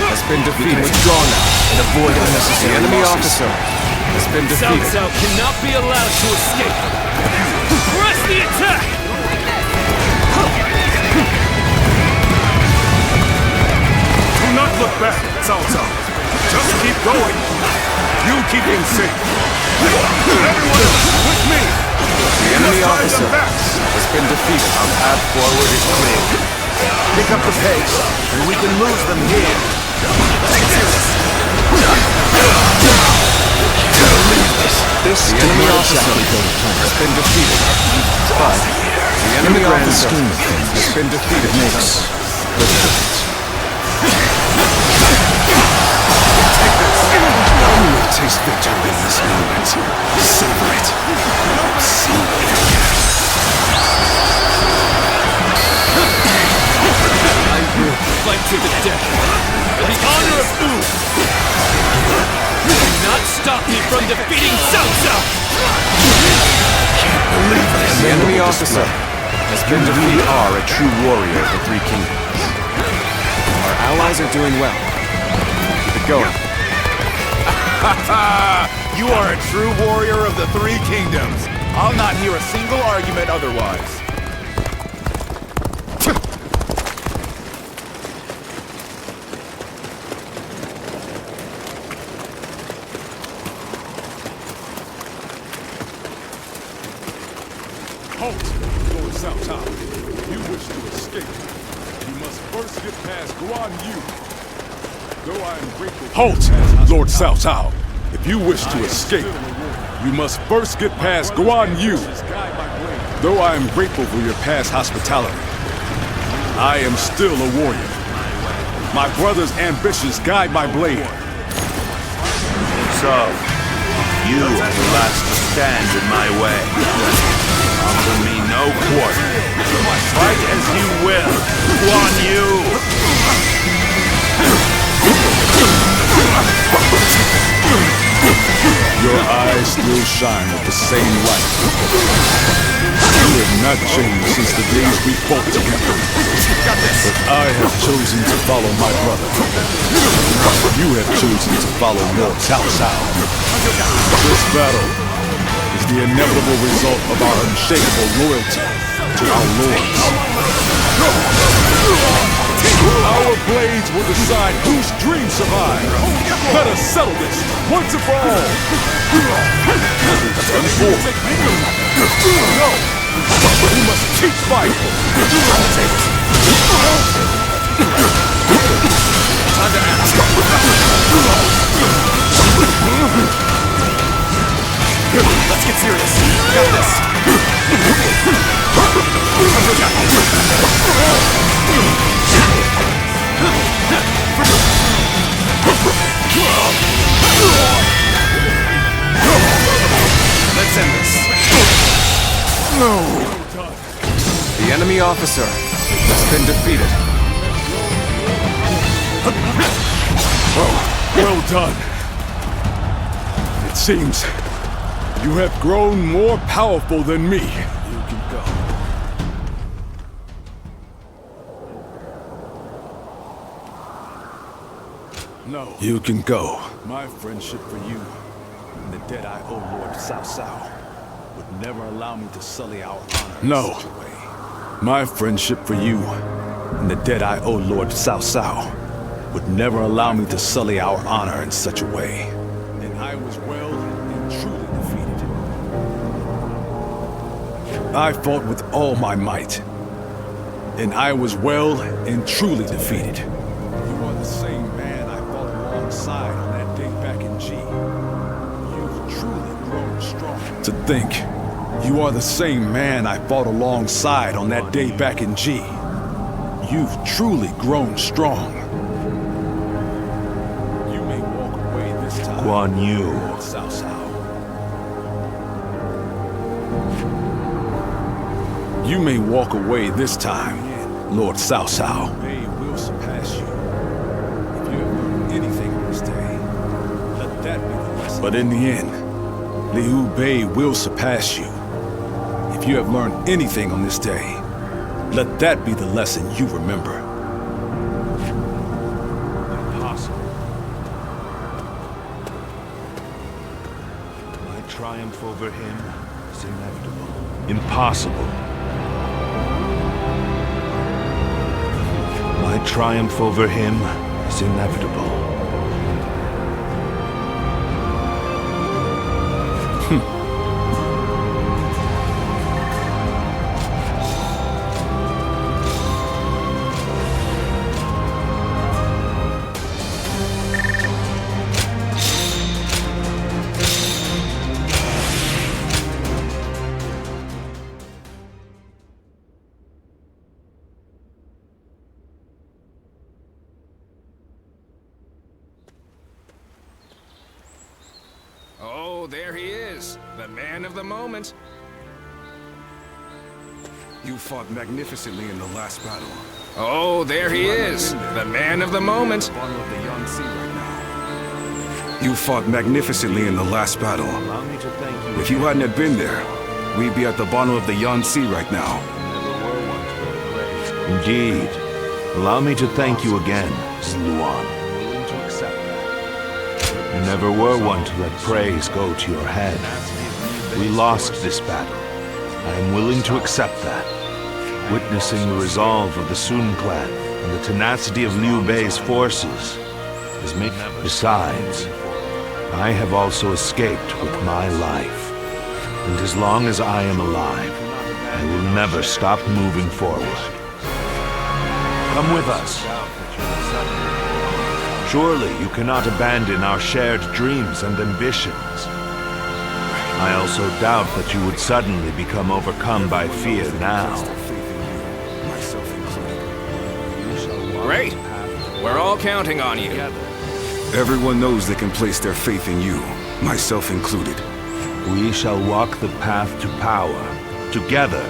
has been defeated. Withdraw now and avoid The unnecessary enemy losses. officer has been Cao defeated. Cao cannot be allowed to escape. Press the attack! Do not look back, Cao Cao. Just keep going. You keep him safe. Everyone else, with me. The enemy officer has been defeated. Our path forward is clear. Pick up the pace, and we can lose them here. The enemy officer has been defeated. But the enemy officer has been defeated. You will taste victory in this moment. Savor it. See it. I will fight to the death. For the honor of Wu. You cannot stop me from defeating Cao Cao. The enemy officer has been defeated. We are a true warrior of the Three Kingdoms. Our allies are doing well. Keep it going. You are a true warrior of the Three Kingdoms. I'll not hear a single argument otherwise. Halt, Lord Cao Cao. If you wish to escape, you must first get past Guan Yu. Though I am grateful. Halt, Lord Cao Cao. If you wish to escape, you must first get past Guan Yu. Though I am grateful for your past hospitality, I am still a warrior. My brother's ambitions guide my blade. So, you are the last to stand in my way. Offer me no quarter. Fight as you will, Guan Yu! Your eyes still shine with the same light. You have not changed since the days we fought together. But I have chosen to follow my brother. You have chosen to follow Lord Cao Cao. This battle is the inevitable result of our unshakable loyalty to our lords. Our blades will decide whose dreams survive. Let us settle this once and for all. No, we must keep fighting. Time to ask. Let's get serious. Got this. The enemy officer has been defeated. Well done. It seems you have grown more powerful than me. You can go. No. You can go. My friendship for you and the debt I owe Lord Cao Cao would never allow me to sully our honor No. in such a way. My friendship for you and the debt I owe Lord Cao Cao would never allow me to sully our honor in such a way. And I was well and truly defeated. I fought with all my might, and I was well and truly defeated. You are the same man I fought alongside on that day back in G. You've truly grown strong. To think, you are the same man I fought alongside on that day back in G. You've truly grown strong. You may walk away this time, Guan Yu. Lord Cao Cao. You may walk away this time, Lord Cao Cao. They will surpass you. If you have learned anything on this day, let that be the lesson. But in the end, Liu Bei will surpass you. If you have learned anything on this day, let that be the lesson you remember. Impossible. My triumph over him is inevitable. Impossible. My triumph over him is inevitable. Oh, there he is, the man of the moment. You fought magnificently in the last battle. Oh, there he is, the man of the moment. You fought magnificently in the last battle. If you hadn't have been there, we'd be at the bottom of the Yangtze right now. Indeed. Allow me to thank you again, Luan. You never were one to let praise go to your head. We lost this battle. I am willing to accept that. Witnessing the resolve of the Sun clan and the tenacity of Liu Bei's forces is making... Besides, I have also escaped with my life. And as long as I am alive, I will never stop moving forward. Come with us. Surely you cannot abandon our shared dreams and ambitions. I also doubt that you would suddenly become overcome by fear now. Great. We're all counting on you. Everyone knows they can place their faith in you, myself included. We shall walk the path to power, together.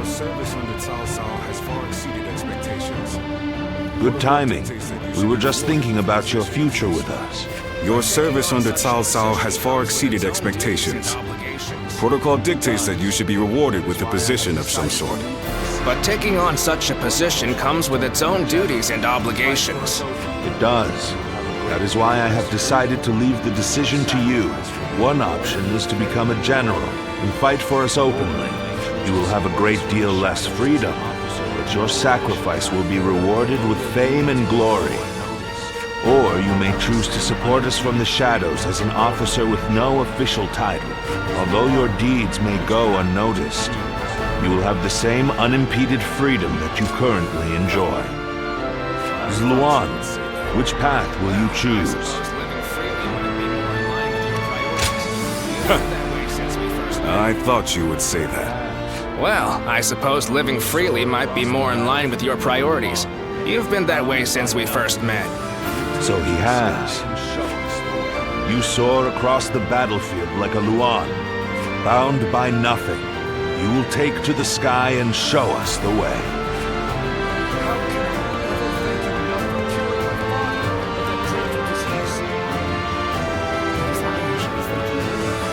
Service under Cao Cao has far exceeded expectations. Good timing. We were just thinking about your future with us. Your service under Cao Cao has far exceeded expectations. Protocol dictates that you should be rewarded with a position of some sort. But taking on such a position comes with its own duties and obligations. It does. That is why I have decided to leave the decision to you. One option is to become a general and fight for us openly. You will have a great deal less freedom, but your sacrifice will be rewarded with fame and glory. Or you may choose to support us from the shadows as an officer with no official title. Although your deeds may go unnoticed, you will have the same unimpeded freedom that you currently enjoy. Luan, which path will you choose? I thought you would say that. Well, I suppose living freely might be more in line with your priorities. You've been that way since we first met. So he has. You soar across the battlefield like a Luan, bound by nothing. You will take to the sky and show us the way.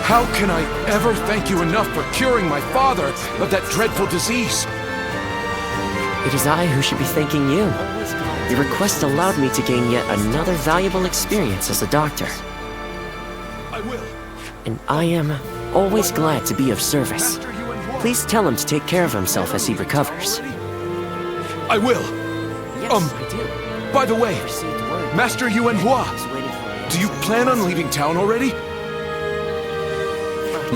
How can I ever thank you enough for curing my father of that dreadful disease? It is I who should be thanking you. Your request allowed me to gain yet another valuable experience as a doctor. I will. And I am always glad to be of service. Please tell him to take care of himself as he recovers. I will. Yes, I do. By the way, Master Yuanhua, do you plan on leaving town already?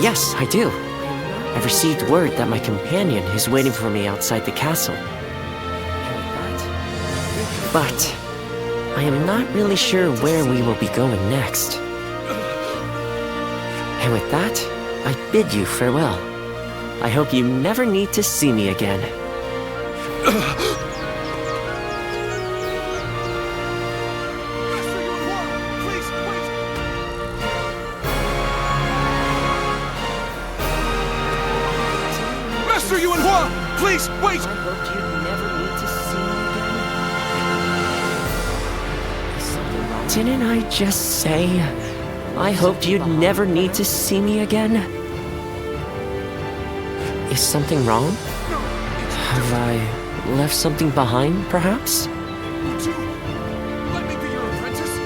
Yes, I do. I've received word that my companion is waiting for me outside the castle. But I am not really sure where we will be going next. And with that, I bid you farewell. I hope you never need to see me again. Master Yuanhua, please wait! I hoped you'd never need to see me again. Didn't I just say, I hoped you'd never need to see me again? Is something wrong? Have I left something behind, perhaps? Let me be your apprentice?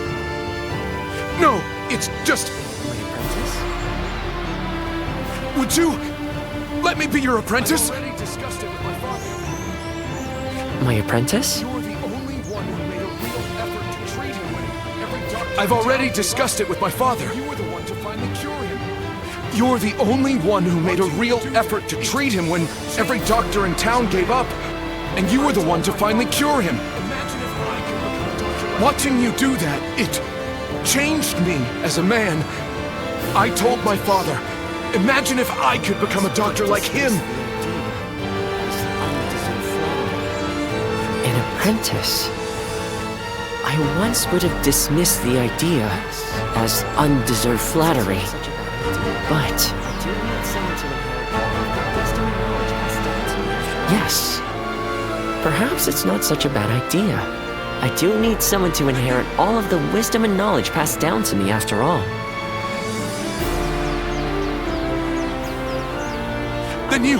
No, it's just... My apprentice? Would you let me be your apprentice? I've already discussed it with my father. My apprentice? You're the only one who made a real effort to treat him when every doctor... I've already discussed it with my father. You were the one to finally cure him. You're the only one who made a real effort to treat him when every doctor in town gave up. And you were the one to finally cure him. Watching you do that, it changed me as a man. I told my father, imagine if I could become a doctor like him. An apprentice? I once would have dismissed the idea as undeserved flattery. But... yes. Perhaps it's not such a bad idea. I do need someone to inherit all of the wisdom and knowledge passed down to me after all. Then you...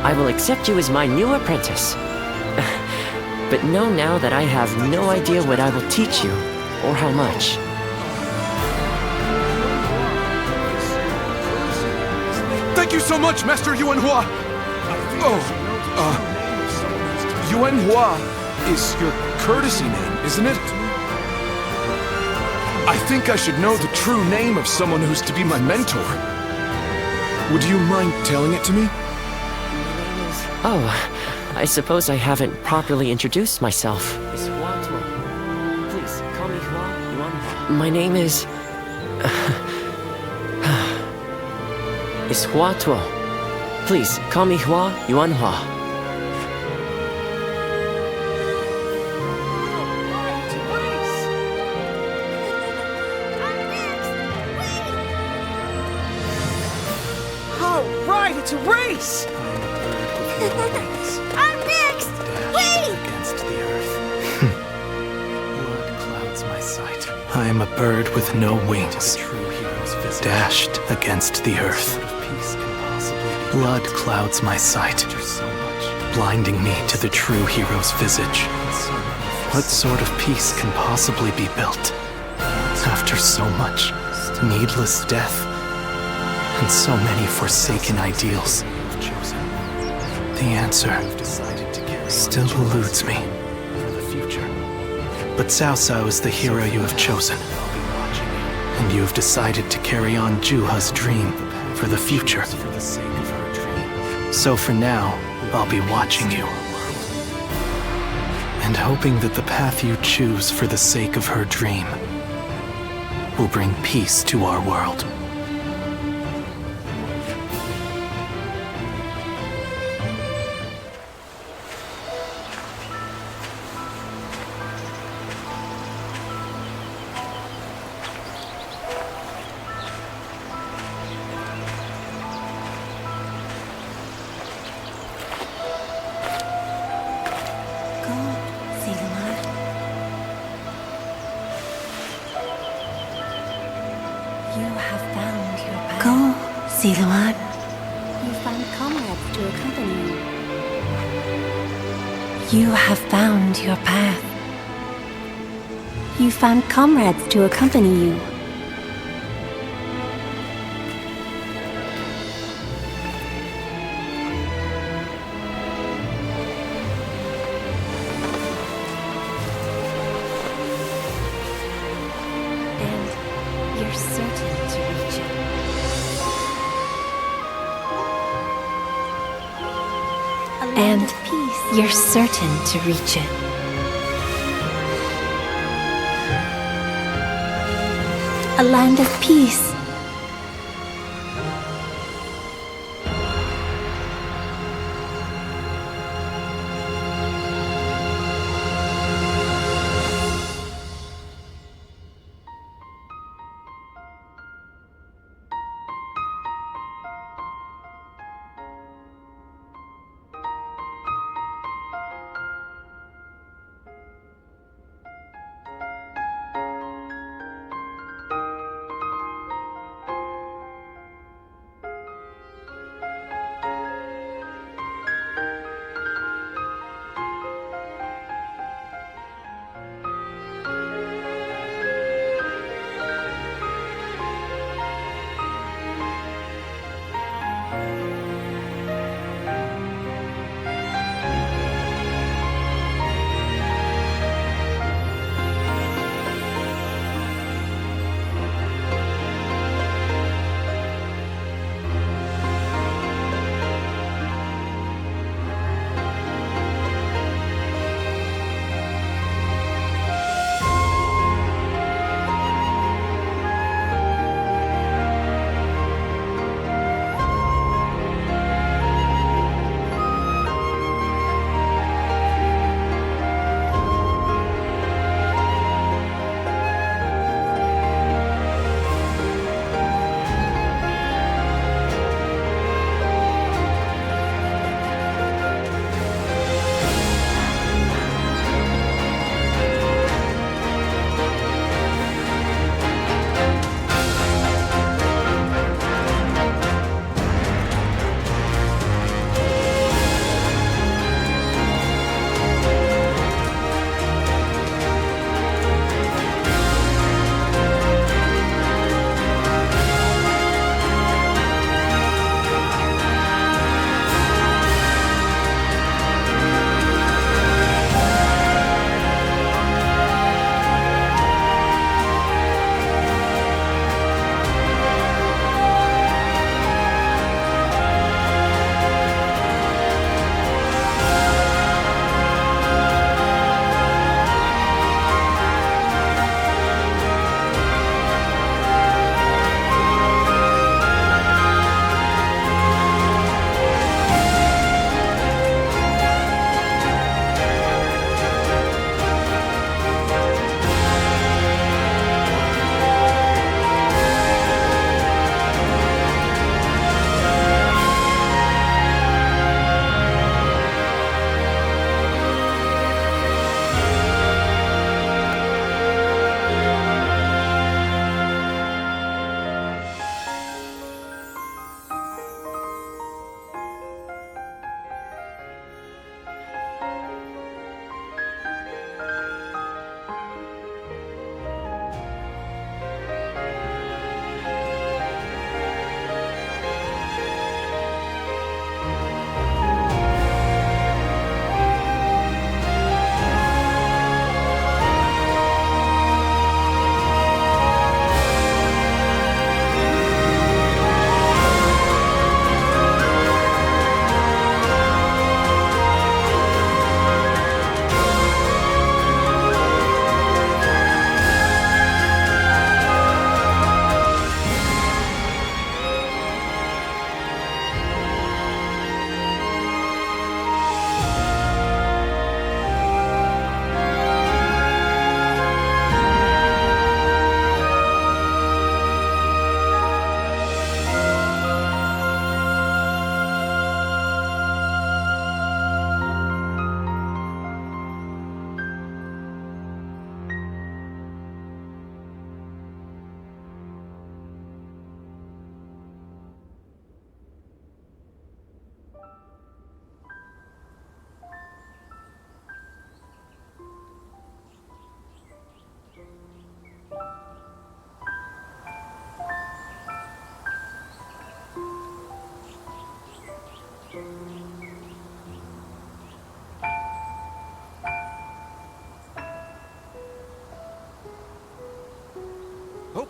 I will accept you as my new apprentice. But know now that I have no idea what I will teach you, or how much. Thank you so much, Master Yuanhua! Yuanhua is your courtesy name, isn't it? I think I should know the true name of someone who's to be my mentor. Would you mind telling it to me? Oh, I suppose I haven't properly introduced myself. Please, call me Hua. My name is... is Hua Tuo. Please, call me Hua Yuanhua. All right, it's a race! I'm next! Wait! Against the earth. Blood clouds my sight. I am a bird with no wings, dashed against the earth. Blood clouds my sight, blinding me to the true hero's visage. What sort of peace can possibly be built after so much needless death and so many forsaken ideals? The answer still eludes me. But Cao Cao is the hero you have chosen, and you have decided to carry on Juha's dream for the future. So for now, I'll be watching you, and hoping that the path you choose for the sake of her dream will bring peace to our world. Siluan. You found comrades to accompany you. You have found your path. You found comrades to accompany you. And you're certain to reach it. And you're certain to reach it. A land of peace.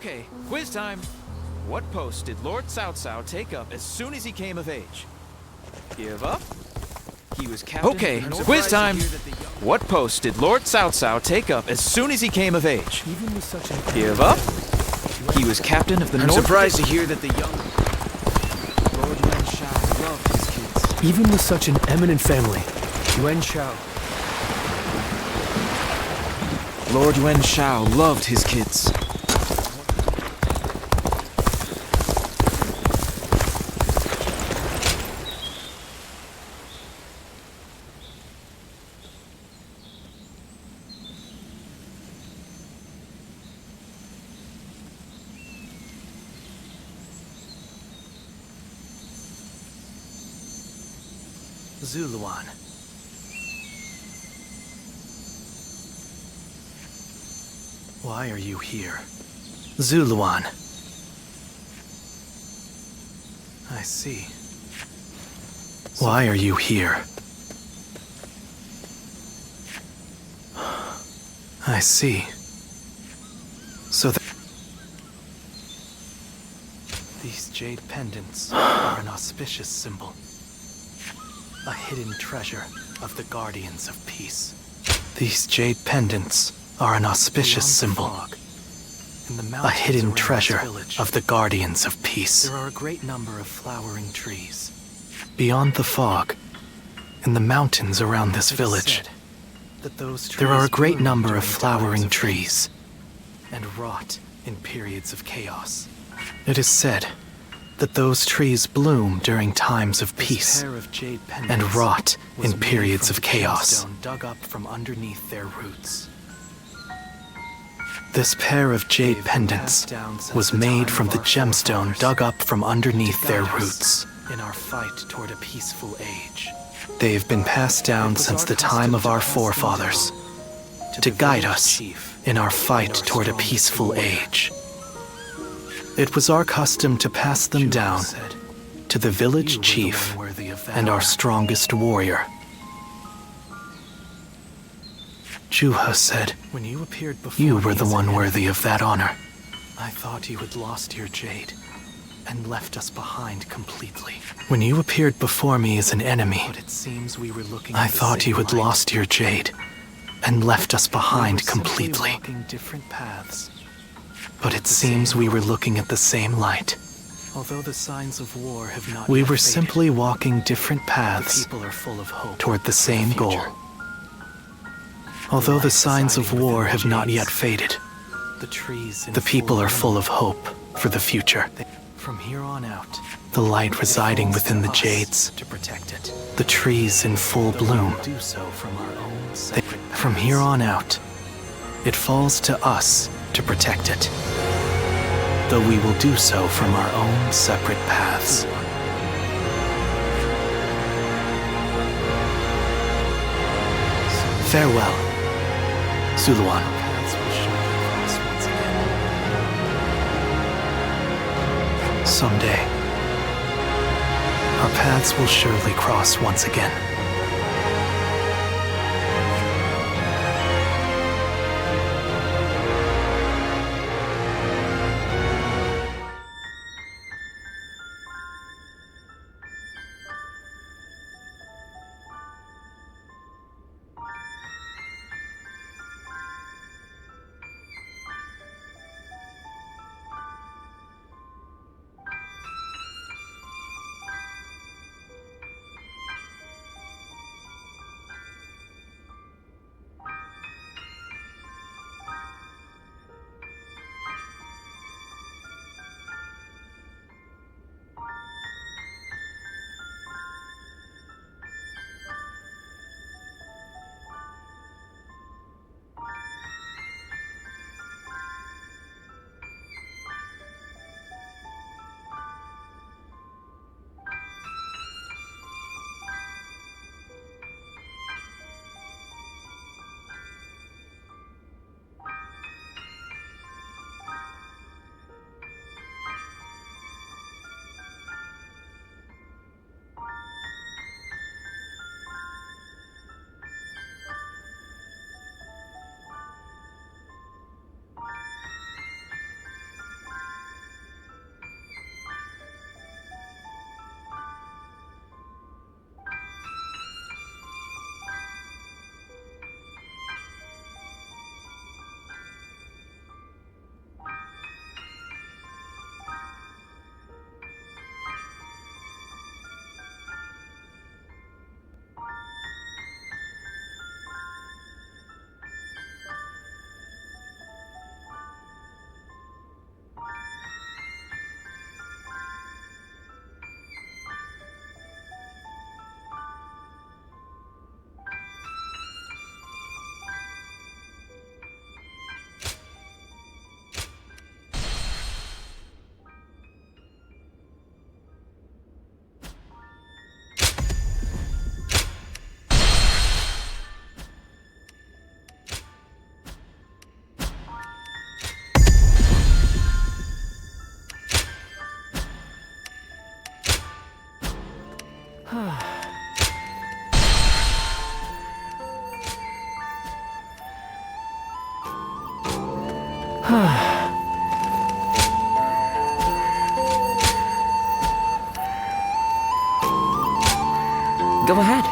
Okay, quiz time. What post did Lord Cao Cao take up as soon as he came of age? Give up? He was captain. Okay, quiz time. What post did Lord Cao Cao take up as soon as he came of age? Give up? He was captain of the I'm North. surprised to hear that the young Lord Yuan Shao loved his kids. Even with such an eminent family, Yuan Shao. Lord Yuan Shao loved his kids. Zuluan. Why are you here? Zuluan. I see. Why are you here? I see. So these jade pendants are an auspicious symbol. A hidden treasure of the Guardians of Peace. These jade pendants are an auspicious symbol. A hidden treasure of the Guardians of Peace. There are a great number of flowering trees. Beyond the fog, in the mountains around this village, there are a great number of flowering trees and rot in periods of chaos. It is said that those trees bloom during times of peace and rot in periods of chaos. Dug up from underneath their roots. This pair of jade pendants was made from the gemstone dug up from underneath their roots. In our fight toward a peaceful age, they have been passed down since the time of our forefathers to guide us in our fight toward a peaceful age. It was our custom to pass them down to the village chief and our strongest warrior. Juha said, when you appeared before you were the one worthy of that honor. I thought you had lost your jade and left us behind completely. When you appeared before me as an enemy, but it seems we were looking I thought you had lost your jade and left us behind completely. Walking different paths. But it seems we were looking at the same light. Although the signs of war have not we were simply walking different paths toward the same goal. Although the signs of war have not yet faded, the people are full of hope for the future. From here on out, the light residing within the jades, to protect it. The trees in full bloom. From here on out, it falls to us to protect it, though we will do so from our own separate paths. Farewell, Zuluan. Someday, our paths will surely cross once again. Go ahead.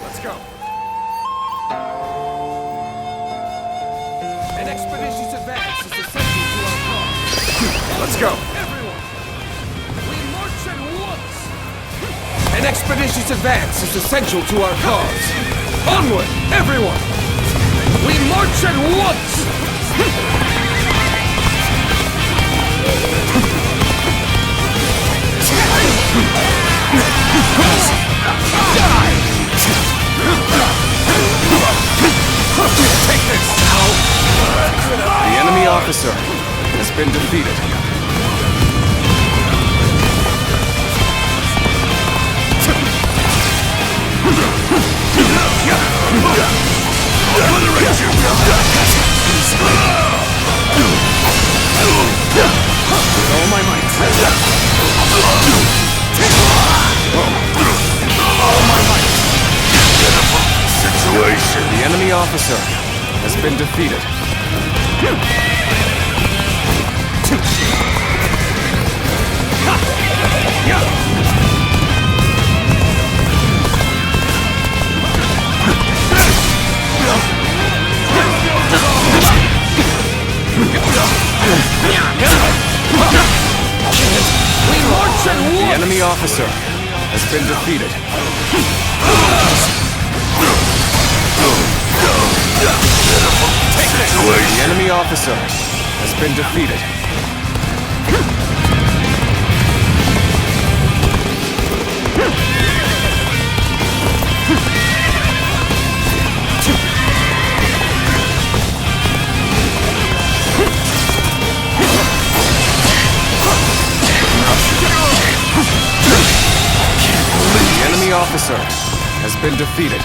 Let's go. An expeditious advance is essential to our cause. Let's go. Everyone, we march at once. An expeditious advance is essential to our cause. Onward, everyone. We march at once. Take this! The enemy officer has been defeated. Obliterate you! With all my might. All my might! Situation! The enemy officer has been defeated. We march at once. The enemy officer has been defeated. Take this. The enemy officer has been defeated. The enemy officer has been defeated.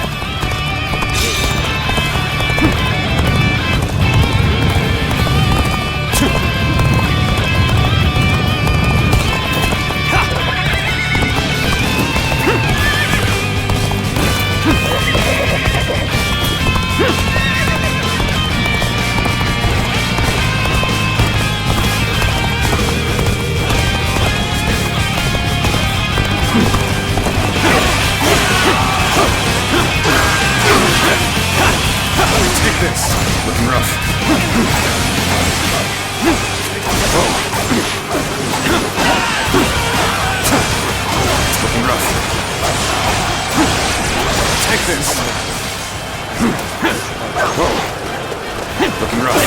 Take this. Looking rough. Looking rough. Take this. Looking rough.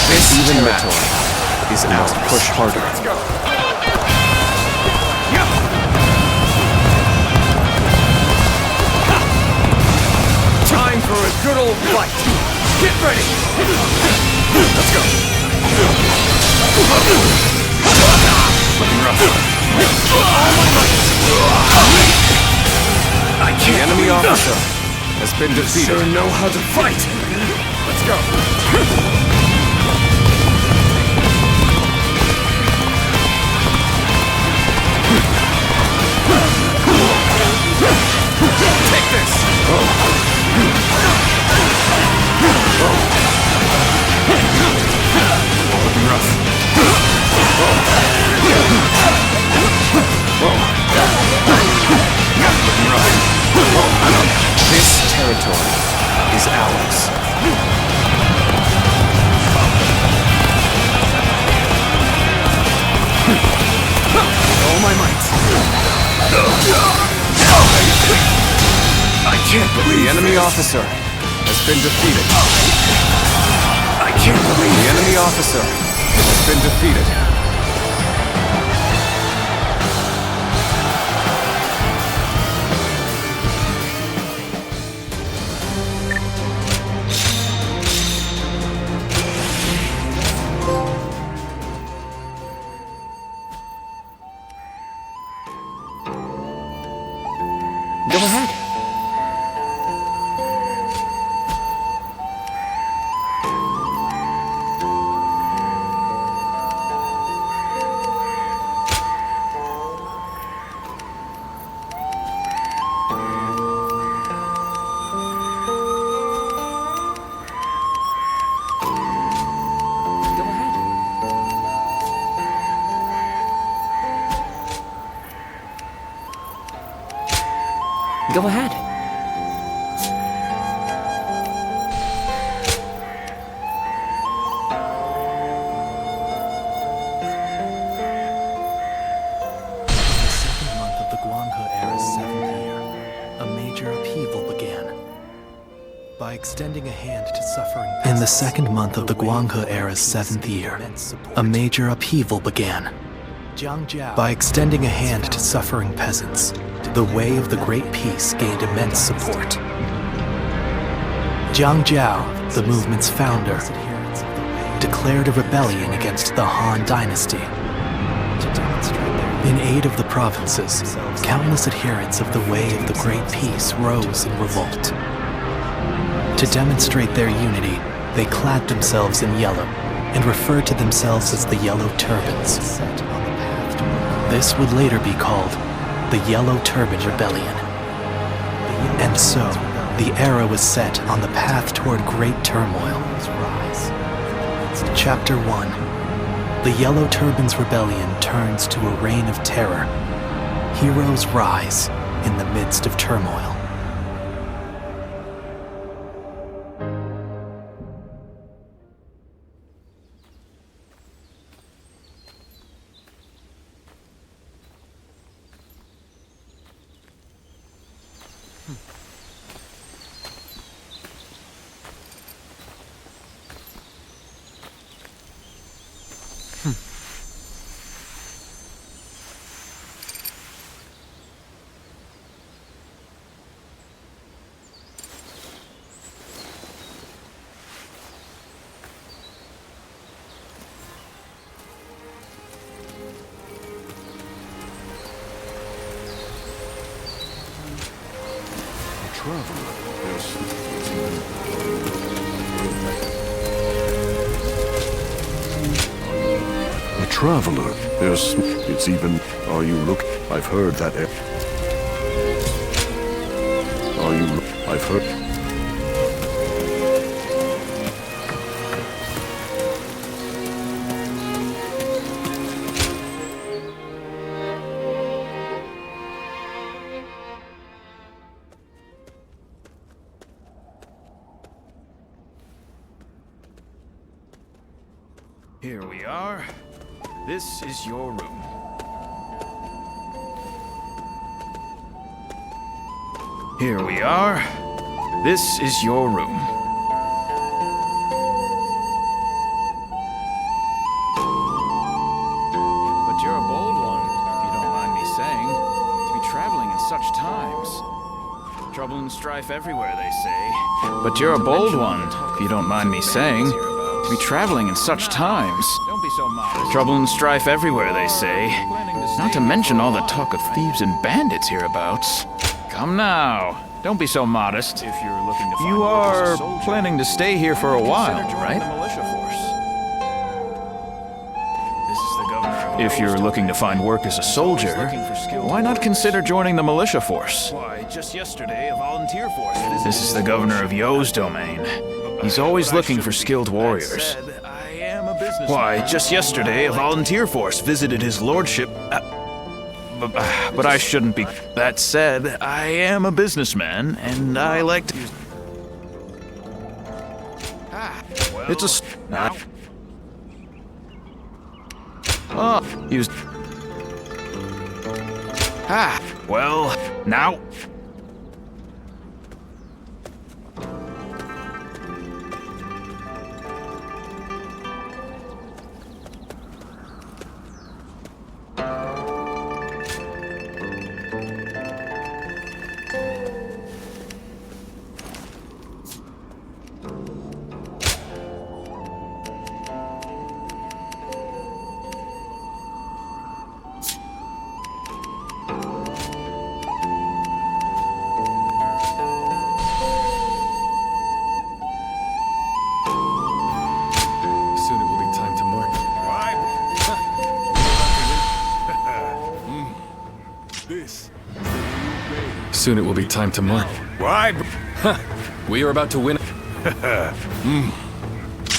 This even territory is ours. Push harder. Let's go. Time for a good old fight. Get ready. Let's go. Looking rough. I The can't enemy believe officer has been defeated. sure know how to fight. Let's go. Take this. Looking rough. Looking rough. This territory is ours. All my might. I can't believe The enemy officer has been defeated. I can't believe The enemy officer has been defeated. Go ahead. Go ahead. In the second month of the Guanghe era's 7th year, a major upheaval began. By extending a hand to suffering peasants, the way of the Great Peace gained immense support. Jiang Jiao, the movement's founder, declared a rebellion against the Han Dynasty. In aid of the provinces, countless adherents of the way of the Great Peace rose in revolt. To demonstrate their unity, they clad themselves in yellow and referred to themselves as the Yellow Turbans. This would later be called the Yellow Turban Rebellion. And so, the era was set on the path toward great turmoil. Chapter 1. The Yellow Turbans Rebellion turns to a reign of terror. Heroes rise in the midst of turmoil. A traveler. Yes, it's even. Are you look? I've heard that. Are you? I've heard. Here we are. This is your room. Here we are. This is your room. But you're a bold one, if you don't mind me saying, to be traveling in such times. Trouble and strife everywhere, they say. But you're a bold one, if you don't mind me saying, to be traveling in such times. Don't be so modest. Trouble and strife everywhere, they say. Not to mention all the talk of thieves and bandits hereabouts. Come now, don't be so modest. If you're looking to find you are planning to stay here for a while, right? If you're looking to find work as a soldier, why not consider joining the militia force? Why, just yesterday, a volunteer force. This is the governor of Yo's domain. He's always looking for skilled warriors. Why, just yesterday, a volunteer force visited his lordship. But I shouldn't be. That said, I am a businessman, and I like to. It's a. Use. Well, now. Soon it will be time to mark. Why? We are about to win.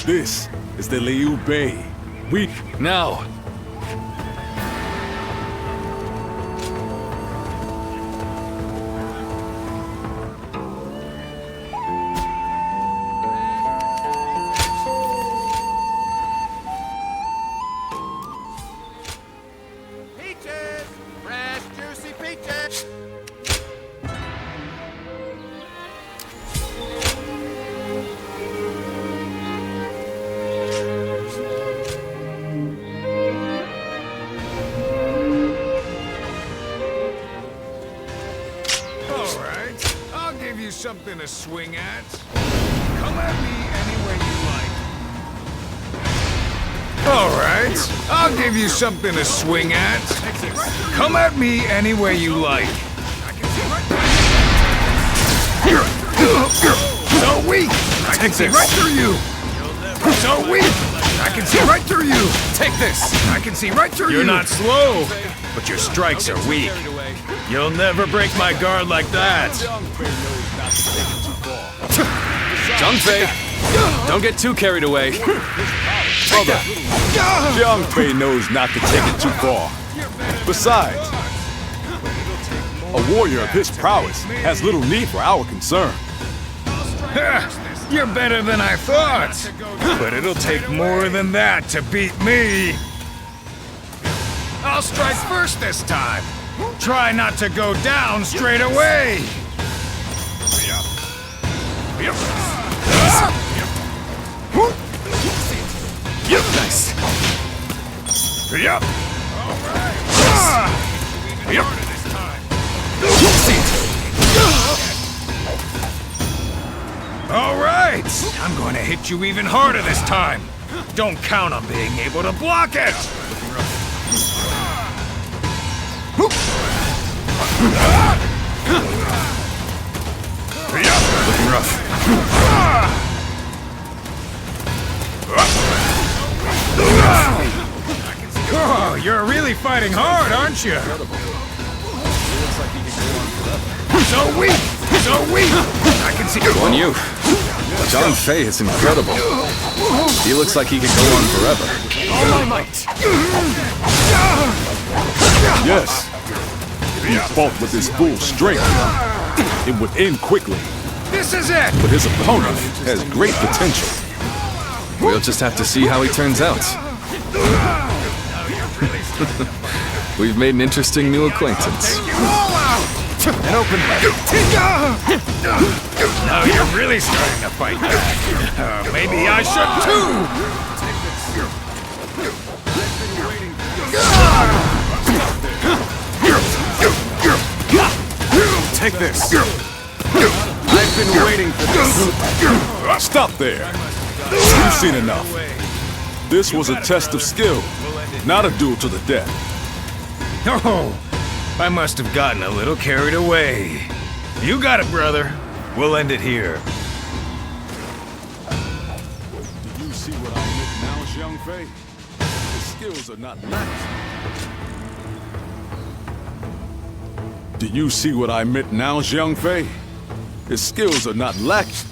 This is the Liu Bei. We now. Peaches! Fresh, juicy peaches! Alright, I'll give you something to swing at. Come at me anywhere you like. Alright, I'll give you something to swing at. Come at me anywhere you like. So weak! I can see right through you! So weak! I can see right through you! Take this! I can see right through you! You're not slow, but your strikes are weak. You'll never break my guard like that! Zhang Fei, don't get too carried away. Brother, Zhang Fei knows not to take it too far. Besides, a warrior of his prowess has little need for our concern. You're better than I thought! But it'll take more than that to beat me! I'll strike first this time! Try not to go down straight away! Nice. All right! I'm going to hit you even harder this time! Don't count on being able to block it! Looking rough. Oh, you're really fighting hard, aren't you? So weak! So weak! I can see Good on you. Zhang Fei is incredible. He looks like he could go on forever. all my might! Yes, if he fought with his full strength, it would end quickly. This is it! But his opponent has great potential. We'll just have to see how he turns out. We've made an interesting new acquaintance. An open Now you're really starting to fight back. Maybe I should too! Take this. I've been waiting for this. Stop there. You've seen enough. This was a test of skill, not a duel to the death. Oh, I must have gotten a little carried away. You got it, brother. We'll end it here. Do you see what I meant now, Zhang Fei? The skills are not lacking. Do you see what I meant now, Zhang Fei? His skills are not lacking.